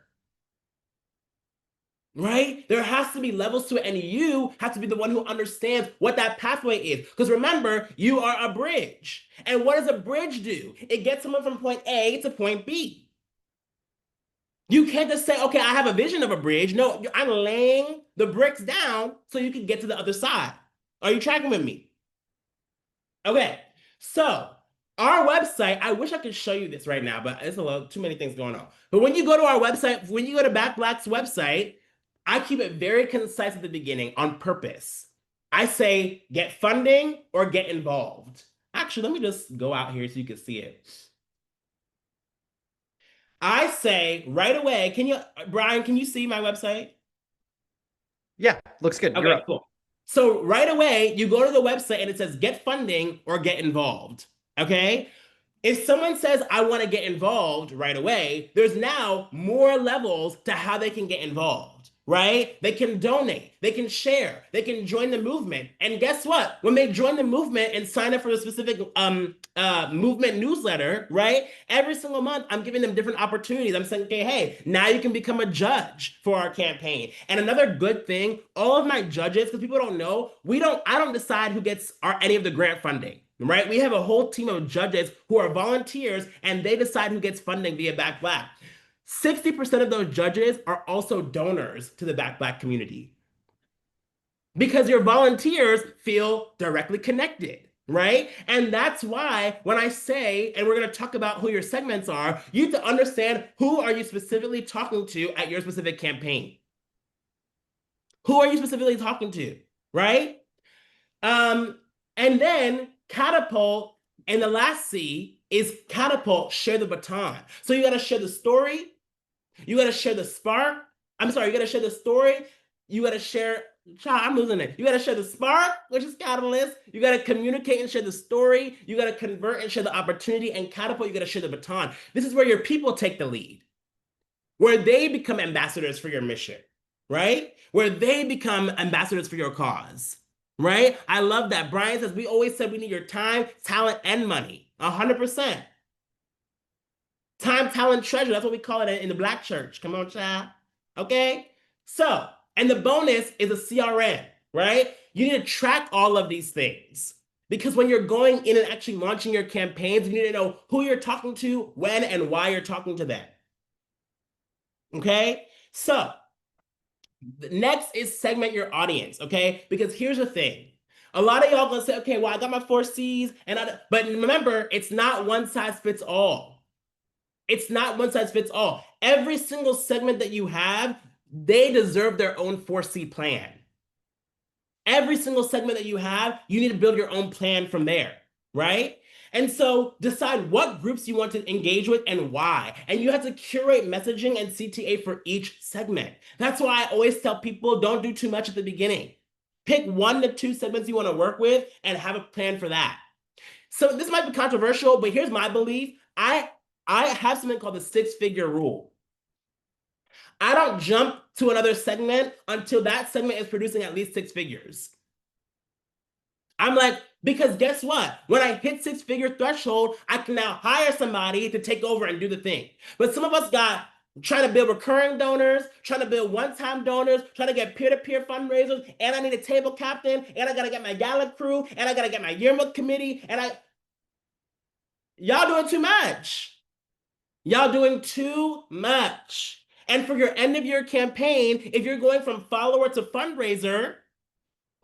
[SPEAKER 2] right? There has to be levels to it, and you have to be the one who understands what that pathway is. Because remember, you are a bridge. And what does a bridge do? It gets someone from point A to point B. You can't just say, okay, I have a vision of a bridge. No, I'm laying the bricks down so you can get to the other side. Are you tracking with me? Okay, so our website, I wish I could show you this right now, but it's a little too many things going on. But when you go to our website, when you go to Back Black's website, I keep it very concise at the beginning on purpose. I say get funding or get involved. Actually, let me just go out here so you can see it. I say right away, Bryan, can you see my website?
[SPEAKER 1] Yeah, looks good. You're
[SPEAKER 2] Okay,
[SPEAKER 1] up.
[SPEAKER 2] cool. So right away, you go to the website and it says get funding or get involved. Okay. If someone says, I want to get involved right away, there's now more levels to how they can get involved, right? They can donate, they can share, they can join the movement. And guess what? When they join the movement and sign up for a specific movement newsletter, right? Every single month, I'm giving them different opportunities. I'm saying, okay, hey, now you can become a judge for our campaign. And another good thing, all of my judges, because people don't know, I don't decide who gets any of the grant funding. Right? We have a whole team of judges who are volunteers and they decide who gets funding via Back Black. 60% of those judges are also donors to the Back Black community because your volunteers feel directly connected, right? And that's why when I say, and we're going to talk about who your segments are, you have to understand who are you specifically talking to at your specific campaign. Who are you specifically talking to, right? Um, and then catapult, and the last C is catapult, share the baton. So you got to share the story, you got to share the spark. I'm sorry, you got to share the story, you got to share. Child, I'm losing it. You got to share the spark, which is catalyst. You got to communicate and share the story. You got to convert and share the opportunity. And catapult, you got to share the baton. This is where your people take the lead, where they become ambassadors for your mission, right? Where they become ambassadors for your cause, right? I love that. Bryan says, we always said we need your time, talent, and money. 100%. Time, talent, treasure. That's what we call it in the Black church. Come on, child. Okay? So, and the bonus is a CRM, right? You need to track all of these things. Because when you're going in and actually launching your campaigns, you need to know who you're talking to, when, and why you're talking to them. Okay? So, next is segment your audience, okay? Because here's the thing. A lot of y'all gonna say, okay, well, I got my 4 C's, but remember, it's not one size fits all. It's not one size fits all. Every single segment that you have, they deserve their own 4C plan. Every single segment that you have, you need to build your own plan from there, right? And so decide what groups you want to engage with and why. And you have to curate messaging and CTA for each segment. That's why I always tell people don't do too much at the beginning. Pick 1 to 2 segments you want to work with and have a plan for that. So this might be controversial, but here's my belief. I have something called the 6-figure rule. I don't jump to another segment until that segment is producing at least 6 figures. I'm like, because guess what? When I hit 6-figure threshold, I can now hire somebody to take over and do the thing. But some of us got trying to build recurring donors, trying to build one-time donors, trying to get peer-to-peer fundraisers, and I need a table captain, and I gotta get my gala crew, and I gotta get my yearbook committee, and y'all doing too much. Y'all doing too much. And for your end of year campaign, if you're going from follower to fundraiser,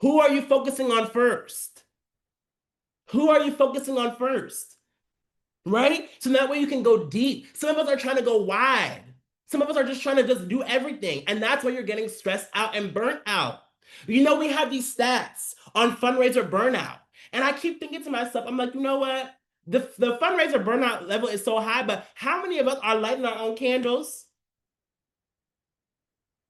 [SPEAKER 2] who are you focusing on first? Who are you focusing on first? Right? So that way you can go deep. Some of us are trying to go wide. Some of us are just trying to just do everything. And that's why you're getting stressed out and burnt out. You know, we have these stats on fundraiser burnout. And I keep thinking to myself, I'm like, you know what? The fundraiser burnout level is so high, but how many of us are lighting our own candles?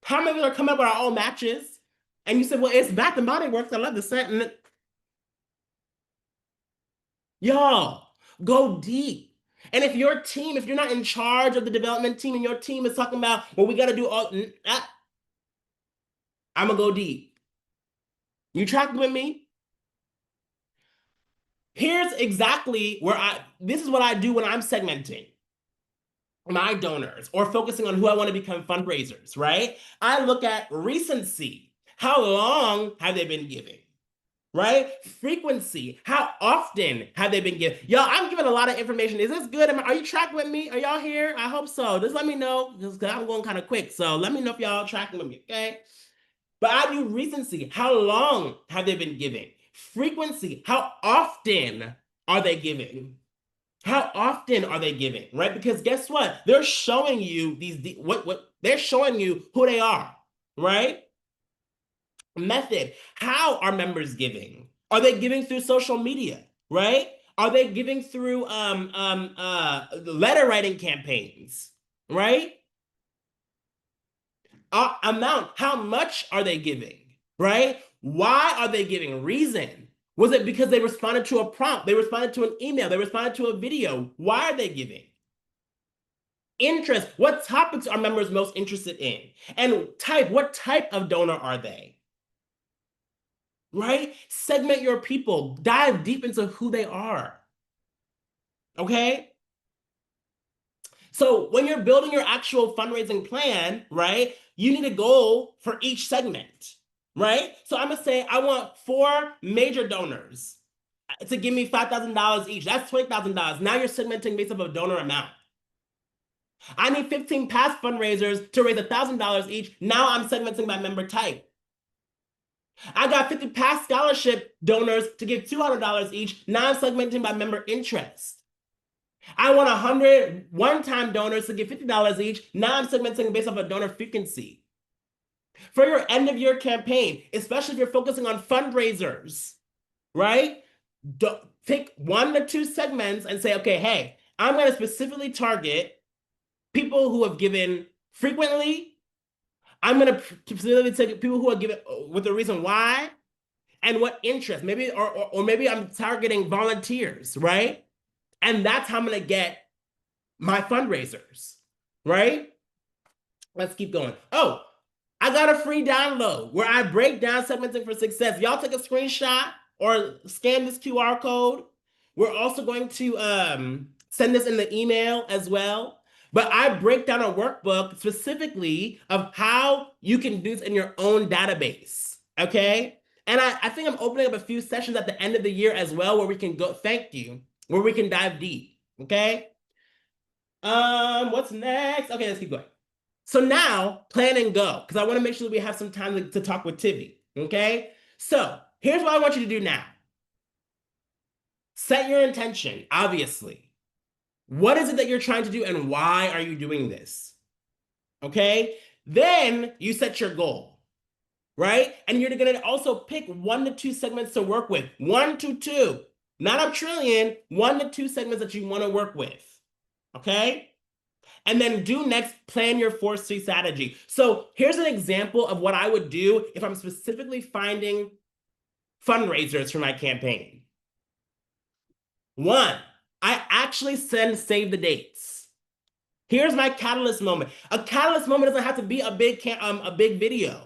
[SPEAKER 2] How many of us are coming up with our own matches? And you said, well, it's Bath and Body Works. I love the scent. Y'all, go deep. And if your team, if you're not in charge of the development team and your team is talking about, well, we got to do all, I'm going to go deep. You tracking with me? Here's exactly where this is what I do when I'm segmenting. my donors or focusing on who I want to become fundraisers, right? I look at recency. How long have they been giving? Right? Frequency. How often have they been giving? Y'all, I'm giving a lot of information. Is this good? Are you tracking with me? Are y'all here? I hope so. Just let me know because I'm going kind of quick. So let me know if y'all tracking with me, okay? But I do recency. How long have they been giving? Frequency. How often are they giving? How often are they giving? Right? Because guess what? They're showing you what they're showing you who they are, right? Method. How are members giving? Are they giving through social media, right? Are they giving through letter writing campaigns, right? Amount. How much are they giving, right? Why are they giving? Reason. Was it because they responded to a prompt? They responded to an email. They responded to a video. Why are they giving? Interest. What topics are members most interested in? And type. What type of donor are they? Right? Segment your people. Dive deep into who they are. Okay? So when you're building your actual fundraising plan, right, you need a goal for each segment, right? So I'm gonna say I want 4 major donors to give me $5,000 each. That's $20,000. Now you're segmenting based off of donor amount. I need 15 past fundraisers to raise $1,000 each. Now I'm segmenting by member type. I got 50 past scholarship donors to give $200 each. Now I'm segmenting by member interest. I want 100 one-time donors to give $50 each. Now I'm segmenting based off of donor frequency. For your end of year campaign, especially if you're focusing on fundraisers, right? Pick 1 to 2 segments and say, okay, hey, I'm going to specifically target people who have given frequently. I'm going to specifically take people who are given with the reason why and what interest. Maybe or maybe I'm targeting volunteers, right? And that's how I'm going to get my fundraisers, right? Let's keep going. Oh, I got a free download where I break down segmenting for success. Y'all take a screenshot or scan this QR code. We're also going to send this in the email as well. But I break down a workbook specifically of how you can do this in your own database. Okay. And I think I'm opening up a few sessions at the end of the year as well where we can go, thank you, where we can dive deep. Okay. What's next? Okay, let's keep going. So now, plan and go, because I want to make sure that we have some time to talk with Tivy. Okay? So here's what I want you to do now. Set your intention, obviously. What is it that you're trying to do, and why are you doing this? Okay? Then you set your goal, right? And you're going to also pick 1 to 2 segments to work with. 1 to 2. Not a trillion, 1 to 2 segments that you want to work with. Okay? And then do next, plan your 4C strategy. So here's an example of what I would do if I'm specifically finding fundraisers for my campaign. 1, I actually save the dates. Here's my catalyst moment. A catalyst moment doesn't have to be a big video.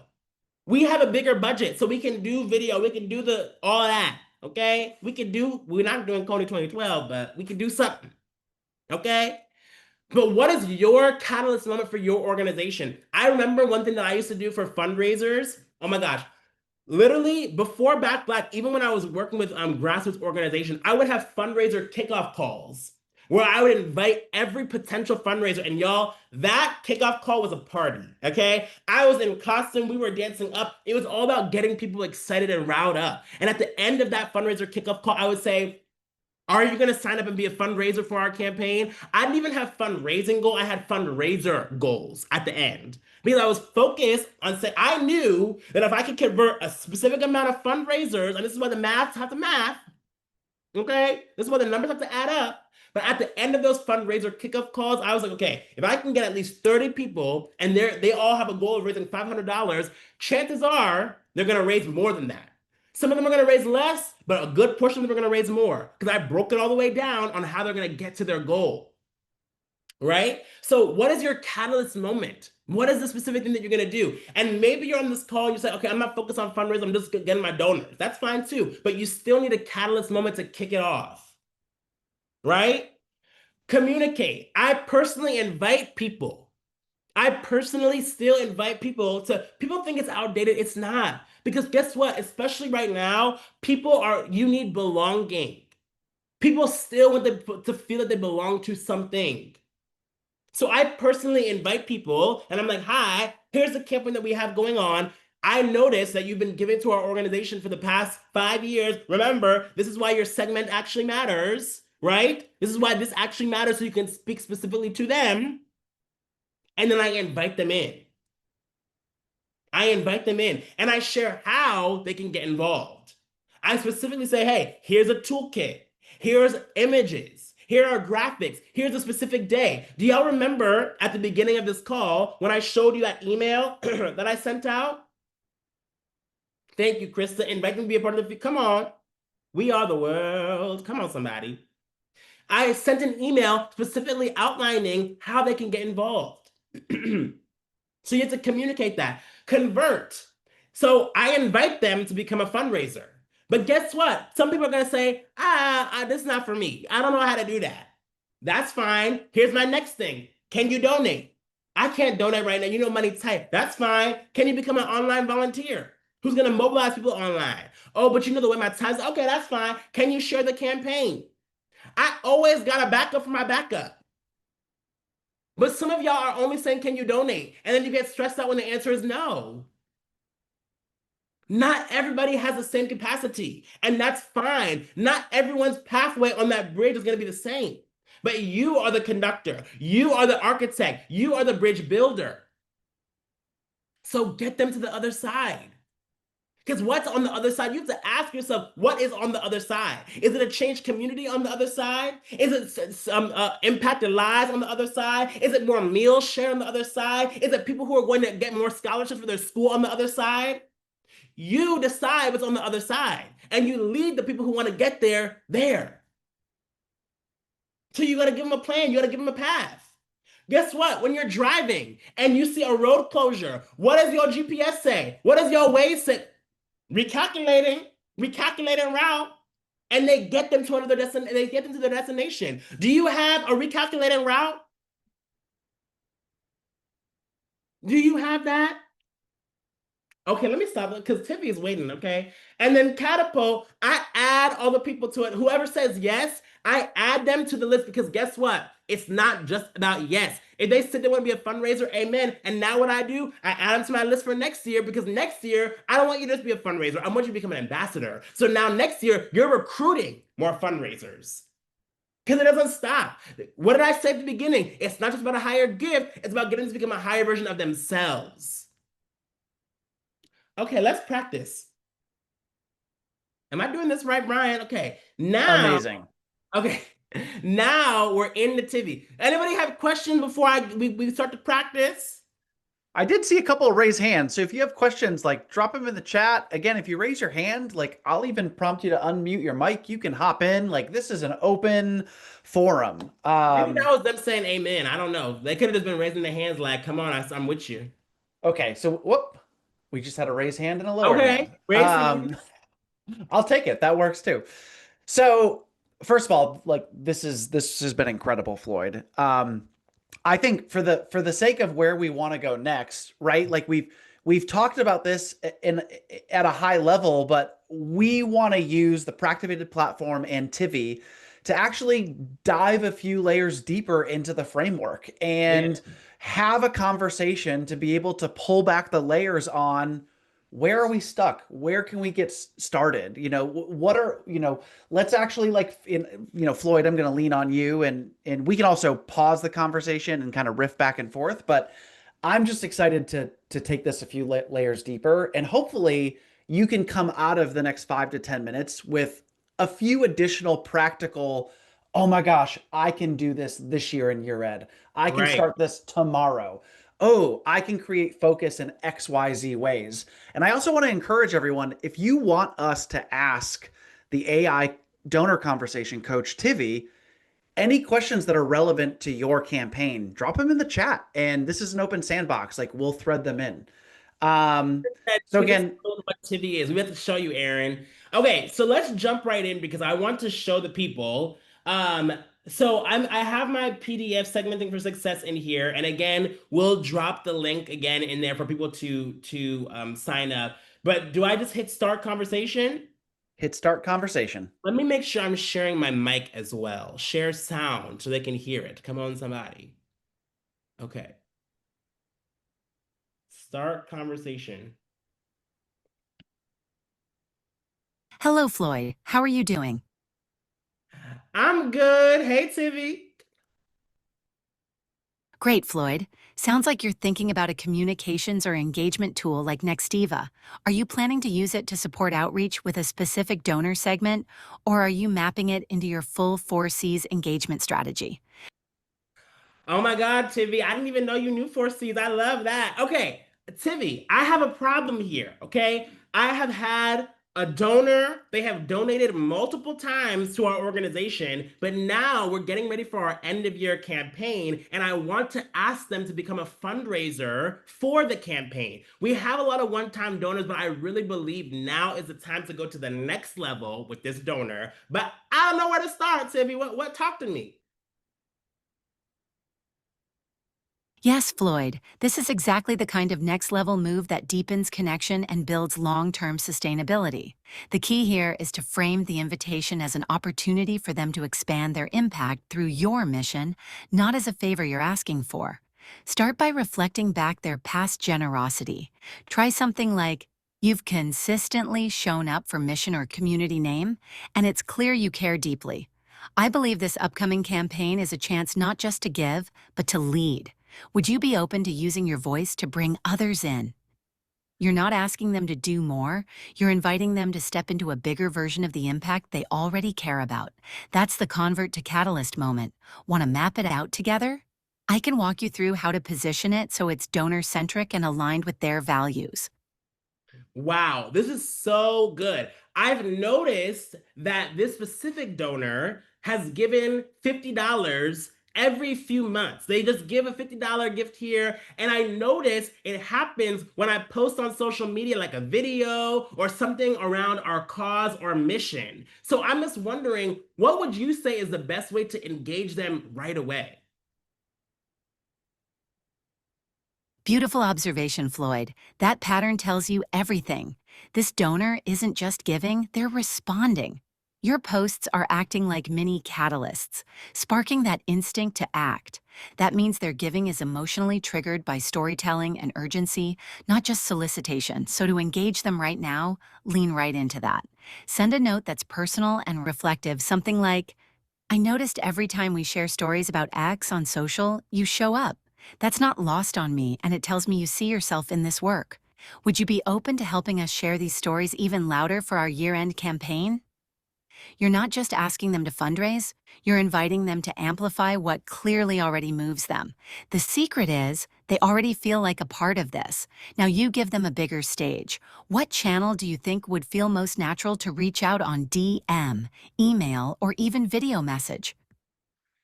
[SPEAKER 2] We have a bigger budget, so we can do video. We can do all that. Okay, we're not doing Coney 2012, but we can do something. Okay. But what is your catalyst moment for your organization? I remember one thing that I used to do for fundraisers. Oh my gosh. Literally before Back Black, even when I was working with grassroots organization, I would have fundraiser kickoff calls where I would invite every potential fundraiser. And y'all, that kickoff call was a party, okay? I was in costume. We were dancing up. It was all about getting people excited and riled up. And at the end of that fundraiser kickoff call, I would say, are you going to sign up and be a fundraiser for our campaign? I didn't even have fundraising goal. I had fundraiser goals at the end because I was focused on saying I knew that if I could convert a specific amount of fundraisers, and this is why the math have to math, okay? This is why the numbers have to add up. But at the end of those fundraiser kickoff calls, I was like, okay, if I can get at least 30 people and they all have a goal of raising $500, chances are they're going to raise more than that. Some of them are going to raise less, but a good portion of them are going to raise more because I broke it all the way down on how they're going to get to their goal. Right? So what is your catalyst moment? What is the specific thing that you're going to do? And maybe you're on this call and you say, okay, I'm not focused on fundraising. I'm just getting my donors. That's fine too. But you still need a catalyst moment to kick it off. Right? Communicate. I personally invite people. I personally still invite people to, people think it's outdated. It's not. Because guess what? Especially right now, you need belonging. People still want to feel that they belong to something. So I personally invite people and I'm like, hi, here's the campaign that we have going on. I noticed that you've been giving to our organization for the past 5 years. Remember, this is why your segment actually matters, right? This is why this actually matters so you can speak specifically to them. And then I invite them in. I invite them in and I share how they can get involved. I specifically say, hey, here's a toolkit. Here's images. Here are graphics. Here's a specific day. Do y'all remember at the beginning of this call when I showed you that email that I sent out? Thank you, Krista. Invite them to be a part of the. Come on. We are the world. Come on, somebody. I sent an email specifically outlining how they can get involved. So you have to communicate that. Convert. So I invite them to become a fundraiser. But guess what? Some people are going to say, this is not for me. I don't know how to do that. That's fine. Here's my next thing. Can you donate? I can't donate right now. You know, money tight. That's fine. Can you become an online volunteer? Who's going to mobilize people online? Oh, but you know the way my time's. Okay, that's fine. Can you share the campaign? I always got a backup for my backup. But some of y'all are only saying, can you donate? And then you get stressed out when the answer is no. Not everybody has the same capacity, and that's fine. Not everyone's pathway on that bridge is going to be the same. But you are the conductor. You are the architect. You are the bridge builder. So get them to the other side. Because what's on the other side? You have to ask yourself, what is on the other side? Is it a changed community on the other side? Is it some impacted lives on the other side? Is it more meals shared on the other side? Is it people who are going to get more scholarships for their school on the other side? You decide what's on the other side, and you lead the people who want to get there there. So you got to give them a plan. You got to give them a path. Guess what? When you're driving and you see a road closure, what does your GPS say? What does your Waze say? Recalculating route, and they get them to another destination. They get them to their destination. Do you have a recalculating route? Do you have that? Okay, let me stop because Tivy is waiting, okay? And then Catapult, I add all the people to it. Whoever says yes, I add them to the list because guess what? It's not just about yes. If they said they want to be a fundraiser, amen. And now what I do, I add them to my list for next year because next year, I don't want you to just be a fundraiser. I want you to become an ambassador. So now next year, you're recruiting more fundraisers. Because it doesn't stop. What did I say at the beginning? It's not just about a higher gift, it's about getting them to become a higher version of themselves. Okay, let's practice. Am I doing this right, Bryan? Okay, now,
[SPEAKER 1] Amazing.
[SPEAKER 2] okay, now we're in the Tivy. Anybody have questions before we start to practice?
[SPEAKER 1] I did see a couple of raised hands. So if you have questions, like drop them in the chat. Again, if you raise your hand, like I'll even prompt you to unmute your mic. You can hop in. Like this is an open forum.
[SPEAKER 2] Maybe that was them saying amen. I don't know. They could have just been raising their hands like, come on, I'm with you.
[SPEAKER 1] Okay, so whoop, we just had a raised hand and a lower hand.
[SPEAKER 2] Okay, raise hand.
[SPEAKER 1] I'll take it. That works too. So first of all, like this has been incredible, Floyd. I think for the sake of where we want to go next, right? Like we've talked about this in at a high level, but we want to use the Practivated platform and Tivy to actually dive a few layers deeper into the framework
[SPEAKER 2] Yeah,
[SPEAKER 1] and have a conversation to be able to pull back the layers on where are we stuck? Where can we get started? You know, what are, you know, let's actually like Floyd, I'm going to lean on you and we can also pause the conversation and kind of riff back and forth, but I'm just excited to take this a few layers deeper and hopefully you can come out of the next 5 to 10 minutes with a few additional practical, oh my gosh, I can do this year in year ed. I can
[SPEAKER 2] right.
[SPEAKER 1] start this tomorrow. Oh, I can create focus in XYZ ways. And I also want to encourage everyone, if you want us to ask the AI donor conversation coach Tivy any questions that are relevant to your campaign, drop them in the chat. And this is an open sandbox. Like we'll thread them in. So
[SPEAKER 2] We just
[SPEAKER 1] again,
[SPEAKER 2] told what Tivy is. We have to show you, Aaron. Okay, so let's jump right in because I want to show the people. So I have my PDF segmenting for success in here, and again, we'll drop the link again in there for people to sign up. But do I just hit start conversation?
[SPEAKER 1] Hit start conversation.
[SPEAKER 2] Let me make sure I'm sharing my mic as well. Share sound so they can hear it. Come on, somebody. Okay. Start conversation.
[SPEAKER 3] Hello, Floyd. How are you doing?
[SPEAKER 2] I'm good. Hey, Tivy.
[SPEAKER 3] Great, Floyd. Sounds like you're thinking about a communications or engagement tool like Nextiva. Are you planning to use it to support outreach with a specific donor segment, or are you mapping it into your full 4Cs engagement strategy?
[SPEAKER 2] Oh my God, Tivy, I didn't even know you knew four C's. I love that. Okay, Tivy, I have a problem here. Okay, I have had a donor, they have donated multiple times to our organization, but now we're getting ready for our end of year campaign, and I want to ask them to become a fundraiser for the campaign. We have a lot of one time donors, but I really believe now is the time to go to the next level with this donor. But I don't know where to start, Tivy. What talk to me?
[SPEAKER 3] Yes, Floyd, this is exactly the kind of next level move that deepens connection and builds long term sustainability. The key here is to frame the invitation as an opportunity for them to expand their impact through your mission, not as a favor you're asking for. Start by reflecting back their past generosity. Try something like, "You've consistently shown up for mission or community name, and it's clear you care deeply. I believe this upcoming campaign is a chance not just to give, but to lead. Would you be open to using your voice to bring others in?" You're not asking them to do more, you're inviting them to step into a bigger version of the impact they already care about. That's the convert to catalyst moment. Want to map it out together? I can walk you through how to position it so it's donor centric and aligned with their values.
[SPEAKER 2] Wow, this is so good. I've noticed that this specific donor has given $50 every few months. They just give a $50 gift here. And I notice it happens when I post on social media, like a video or something around our cause or mission. So I'm just wondering, what would you say is the best way to engage them right away?
[SPEAKER 3] Beautiful observation, Floyd. That pattern tells you everything. This donor isn't just giving, they're responding. Your posts are acting like mini catalysts, sparking that instinct to act. That means their giving is emotionally triggered by storytelling and urgency, not just solicitation. So to engage them right now, lean right into that. Send a note that's personal and reflective, something like, "I noticed every time we share stories about X on social, you show up. That's not lost on me, and it tells me you see yourself in this work. Would you be open to helping us share these stories even louder for our year-end campaign?" You're not just asking them to fundraise, you're inviting them to amplify what clearly already moves them. The secret is they already feel like a part of this. Now you give them a bigger stage. What channel do you think would feel most natural to reach out on DM, email, or even video message?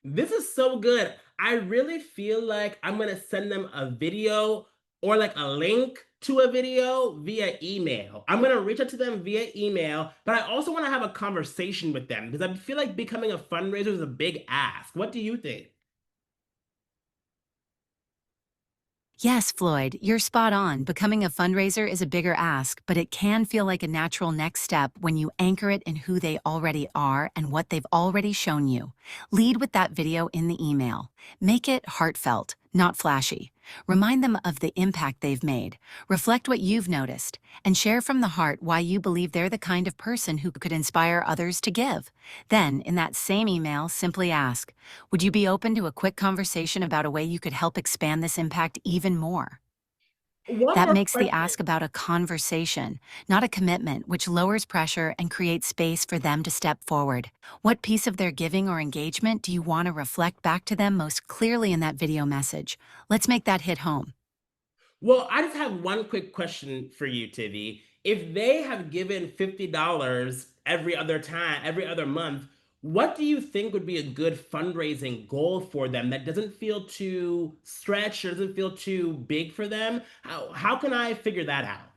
[SPEAKER 2] This is so good. I really feel like I'm gonna send them a video or like a link to a video via email. I'm gonna reach out to them via email, but I also wanna have a conversation with them because I feel like becoming a fundraiser is a big ask. What do you think?
[SPEAKER 3] Yes, Floyd, you're spot on. Becoming a fundraiser is a bigger ask, but it can feel like a natural next step when you anchor it in who they already are and what they've already shown you. Lead with that video in the email. Make it heartfelt, not flashy. Remind them of the impact they've made. Reflect what you've noticed, and share from the heart why you believe they're the kind of person who could inspire others to give. Then, in that same email, simply ask, "Would you be open to a quick conversation about a way you could help expand this impact even more?"
[SPEAKER 2] One
[SPEAKER 3] That
[SPEAKER 2] more
[SPEAKER 3] makes the
[SPEAKER 2] question.
[SPEAKER 3] ask about a conversation, not a commitment, which lowers pressure and creates space for them to step forward. What piece of their giving or engagement do you want to reflect back to them most clearly in that video message? Let's make that hit home.
[SPEAKER 2] Well, I just have one quick question for you, Tivy. If they have given $50 every other time, every other month, what do you think would be a good fundraising goal for them that doesn't feel too stretched or doesn't feel too big for them? How can I figure that out?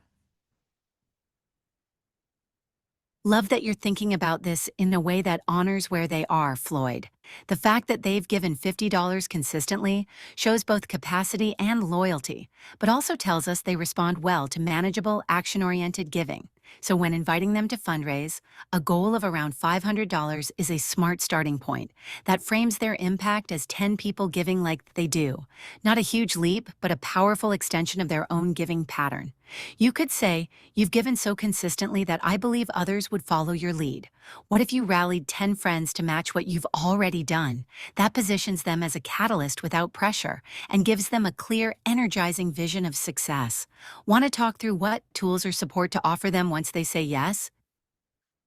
[SPEAKER 3] Love that you're thinking about this in a way that honors where they are, Floyd. The fact that they've given $50 consistently shows both capacity and loyalty, but also tells us they respond well to manageable, action-oriented giving. So when inviting them to fundraise, a goal of around $500 is a smart starting point that frames their impact as 10 people giving like they do. Not a huge leap, but a powerful extension of their own giving pattern. You could say, "You've given so consistently that I believe others would follow your lead." What if you rallied 10 friends to match what you've already done? That positions them as a catalyst without pressure and gives them a clear, energizing vision of success. Want to talk through what tools or support to offer them once they say yes?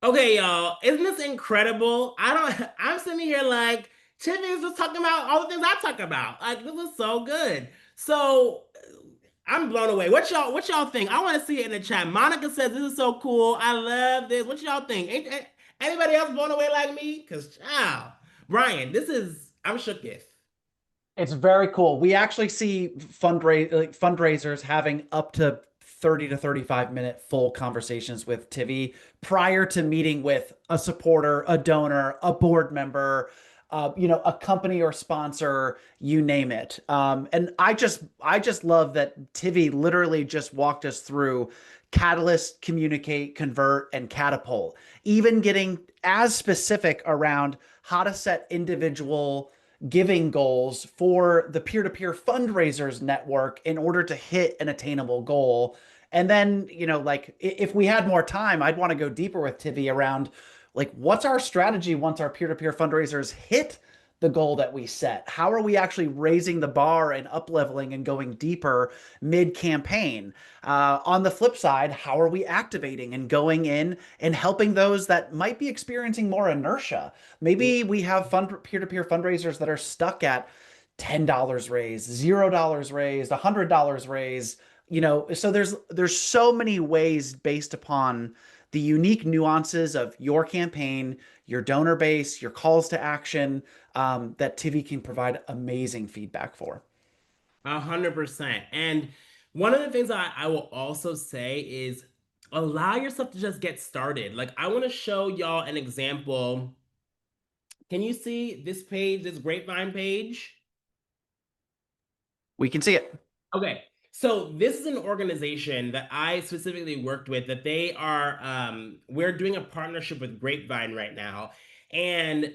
[SPEAKER 2] Okay, y'all, isn't this incredible? I'm sitting here like, Tivy is just talking about all the things I talk about. Like, this is so good. So, I'm blown away. What y'all think? I want to see it in the chat. Monica says this is so cool. I love this. What y'all think? Ain't anybody else blown away like me? Cause wow, Bryan, I'm shooketh.
[SPEAKER 1] It's very cool. We actually see fundraisers having up to 30 to 35-minute full conversations with Tivy prior to meeting with a supporter, a donor, a board member, a company or sponsor, you name it. And I just love that Tivy literally just walked us through catalyst, communicate, convert, and catapult, even getting as specific around how to set individual giving goals for the peer-to-peer fundraisers network in order to hit an attainable goal. And then, like if we had more time, I'd want to go deeper with Tivy around like what's our strategy once our peer-to-peer fundraisers hit the goal that we set? How are we actually raising the bar and up leveling and going deeper mid campaign? On the flip side, how are we activating and going in and helping those that might be experiencing more inertia? Maybe we have peer-to-peer fundraisers that are stuck at $10 raised, $0 raised, $100 raised. So there's so many ways based upon the unique nuances of your campaign, your donor base, your calls to action, that Tivy can provide amazing feedback for.
[SPEAKER 2] 100%. And one of the things I will also say is allow yourself to just get started. Like, I want to show y'all an example. Can you see this page, this Grapevine page?
[SPEAKER 1] We can see it.
[SPEAKER 2] Okay. So this is an organization that I specifically worked with that we're doing a partnership with Grapevine right now. And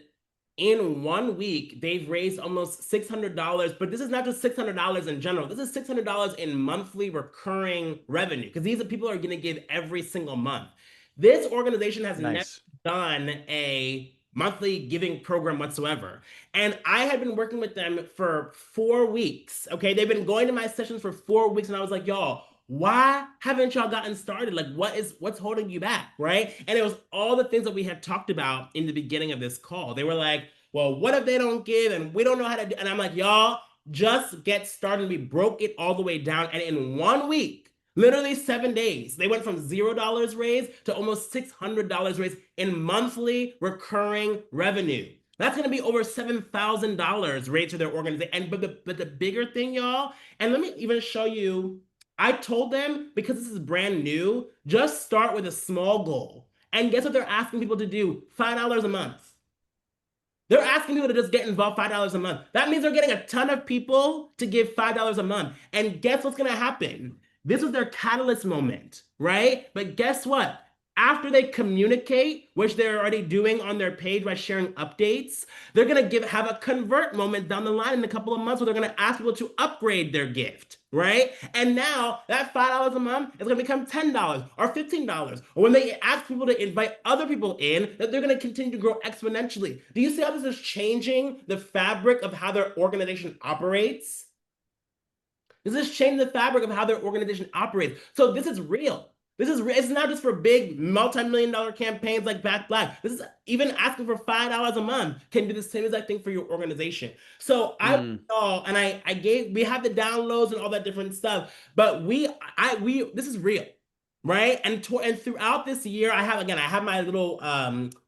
[SPEAKER 2] in 1 week, they've raised almost $600, but this is not just $600 in general. This is $600 in monthly recurring revenue because these are people who are going to give every single month. This organization has never
[SPEAKER 1] Nice.
[SPEAKER 2] done a monthly giving program whatsoever. And I had been working with them for 4 weeks. Okay. They've been going to my sessions for 4 weeks. And I was like, y'all, why haven't y'all gotten started? Like, what's holding you back? Right. And it was all the things that we had talked about in the beginning of this call. They were like, well, what if they don't give and we don't know how to do? And I'm like, y'all, just get started. We broke it all the way down. And in 1 week, literally 7 days, they went from $0 raised to almost $600 raised in monthly recurring revenue. That's going to be over $7,000 raised to their organization. And but the bigger thing, y'all, and let me even show you. I told them, because this is brand new, just start with a small goal. And guess what they're asking people to do? $5 a month. They're asking people to just get involved $5 a month. That means they're getting a ton of people to give $5 a month. And guess what's going to happen? This was their catalyst moment, right? But guess what? After they communicate, which they're already doing on their page by sharing updates, they're going to have a convert moment down the line in a couple of months where they're going to ask people to upgrade their gift, right? And now that $5 a month is going to become $10 or $15. Or when they ask people to invite other people in, that they're going to continue to grow exponentially. Do you see how this is changing the fabric of how their organization operates? This is changing the fabric of how their organization operates. So this is real. It's not just for big multi-million-dollar campaigns like Back Black. This is even asking for $5 a month can do the same exact thing for your organization. So I saw, and we have the downloads and all that different stuff, but this is real. Right. And throughout this year, I have my little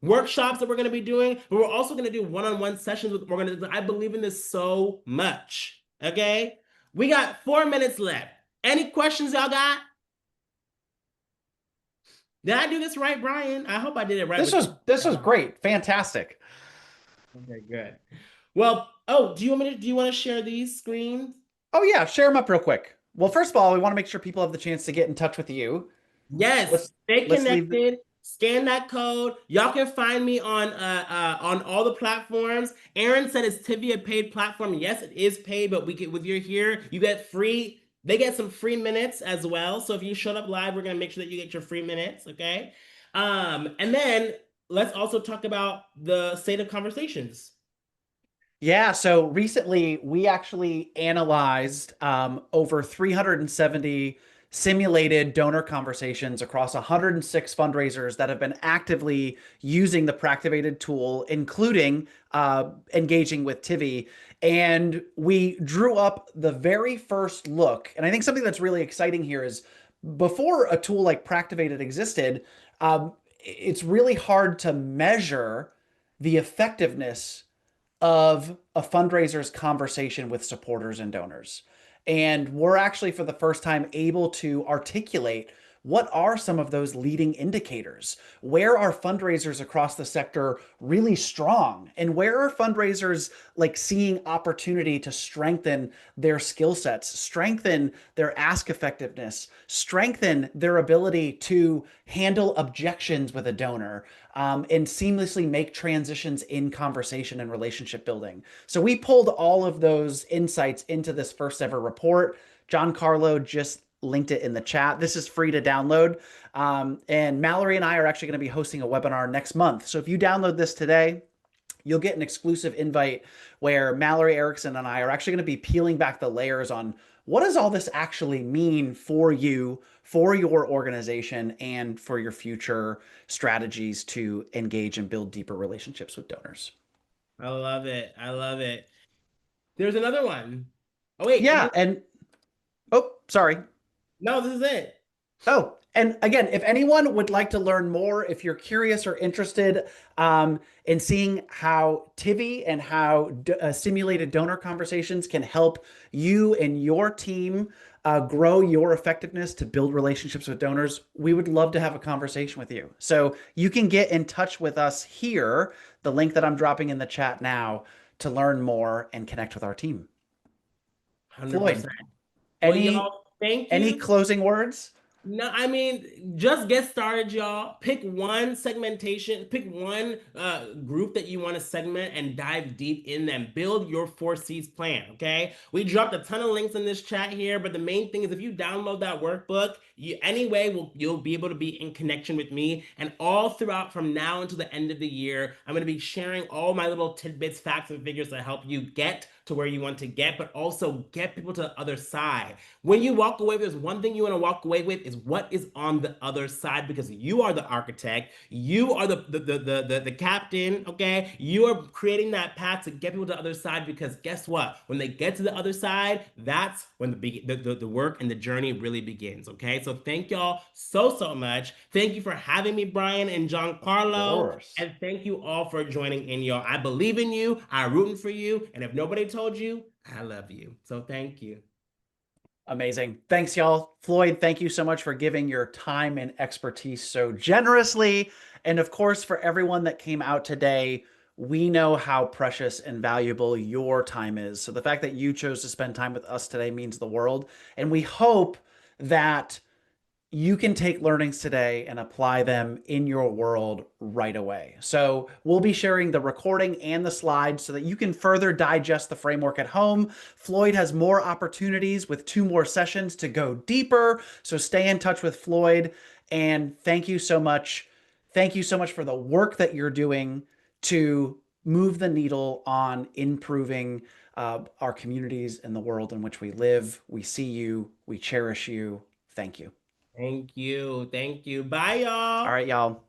[SPEAKER 2] workshops that we're going to be doing, but we're also going to do one-on-one sessions with organizations. I believe in this so much. Okay. We got 4 minutes left. Any questions y'all got? Did I do this right, Bryan? I hope I did it right.
[SPEAKER 1] This was great. Fantastic.
[SPEAKER 2] Okay, good. Well, oh, do you want to share these screens?
[SPEAKER 1] Oh yeah, share them up real quick. Well, first of all, we want to make sure people have the chance to get in touch with you. So
[SPEAKER 2] Yes, stay
[SPEAKER 1] let's leave.
[SPEAKER 2] connected. Scan that code. Y'all can find me on all the platforms. Aaron said, "Is Tivy a paid platform?" Yes, it is paid, but we get with you're here, you get free. They get some free minutes as well. So if you showed up live, we're gonna make sure that you get your free minutes. Okay. And then let's also talk about the state of conversations.
[SPEAKER 1] Yeah, so recently we actually analyzed over 370 simulated donor conversations across 106 fundraisers that have been actively using the Practivated tool, including engaging with Tivy. And we drew up the very first look. And I think something that's really exciting here is before a tool like Practivated existed, it's really hard to measure the effectiveness of a fundraiser's conversation with supporters and donors. And we're actually, for the first time, able to articulate what are some of those leading indicators? Where are fundraisers across the sector really strong? And where are fundraisers like seeing opportunity to strengthen their skill sets, strengthen their ask effectiveness, strengthen their ability to handle objections with a donor, and seamlessly make transitions in conversation and relationship building? So we pulled all of those insights into this first ever report. John Carlo just linked it in the chat. This is free to download. And Mallory and I are actually going to be hosting a webinar next month. So if you download this today, you'll get an exclusive invite where Mallory Erickson and I are actually going to be peeling back the layers on what does all this actually mean for you, for your organization, and for your future strategies to engage and build deeper relationships with donors.
[SPEAKER 2] I love it. I love it. There's another one. Oh wait,
[SPEAKER 1] Yeah, and oh, sorry.
[SPEAKER 2] no, this is it.
[SPEAKER 1] Oh, and again, if anyone would like to learn more, if you're curious or interested in seeing how Tivy and how simulated donor conversations can help you and your team grow your effectiveness to build relationships with donors, we would love to have a conversation with you. So you can get in touch with us here, the link that I'm dropping in the chat now, to learn more and connect with our team. Floyd,
[SPEAKER 2] 100%. Well,
[SPEAKER 1] any
[SPEAKER 2] y'all, thank
[SPEAKER 1] any
[SPEAKER 2] you.
[SPEAKER 1] closing words?
[SPEAKER 2] No, I mean, just get started, y'all. Pick one segmentation, pick one group that you want to segment and dive deep in them. Build your 4Cs plan, okay? We dropped a ton of links in this chat here, but the main thing is if you download that workbook, you'll be able to be in connection with me. And all throughout from now until the end of the year, I'm going to be sharing all my little tidbits, facts, and figures to help you get to where you want to get, but also get people to the other side. When you walk away, there's one thing you want to walk away with is what is on the other side, because you are the architect, you are the captain, okay? You are creating that path to get people to the other side, because guess what? When they get to the other side, that's when the work and the journey really begins, okay? So thank y'all so much. Thank you for having me, Bryan and
[SPEAKER 1] Of
[SPEAKER 2] Giancarlo.
[SPEAKER 1] course.
[SPEAKER 2] And thank you all for joining in, y'all. I believe in you. I'm rooting for you. And if nobody told you, I love you. So thank you.
[SPEAKER 1] Amazing. Thanks, y'all. Floyd, thank you so much for giving your time and expertise so generously. And of course, for everyone that came out today, we know how precious and valuable your time is. So the fact that you chose to spend time with us today means the world. And we hope that you can take learnings today and apply them in your world right away. So we'll be sharing the recording and the slides so that you can further digest the framework at home. Floyd has more opportunities with 2 more sessions to go deeper. So stay in touch with Floyd. And thank you so much. Thank you so much for the work that you're doing to move the needle on improving our communities and the world in which we live. We see you. We cherish you. Thank you.
[SPEAKER 2] Thank you. Thank you. Bye,
[SPEAKER 1] All
[SPEAKER 2] y'all.
[SPEAKER 1] right, y'all.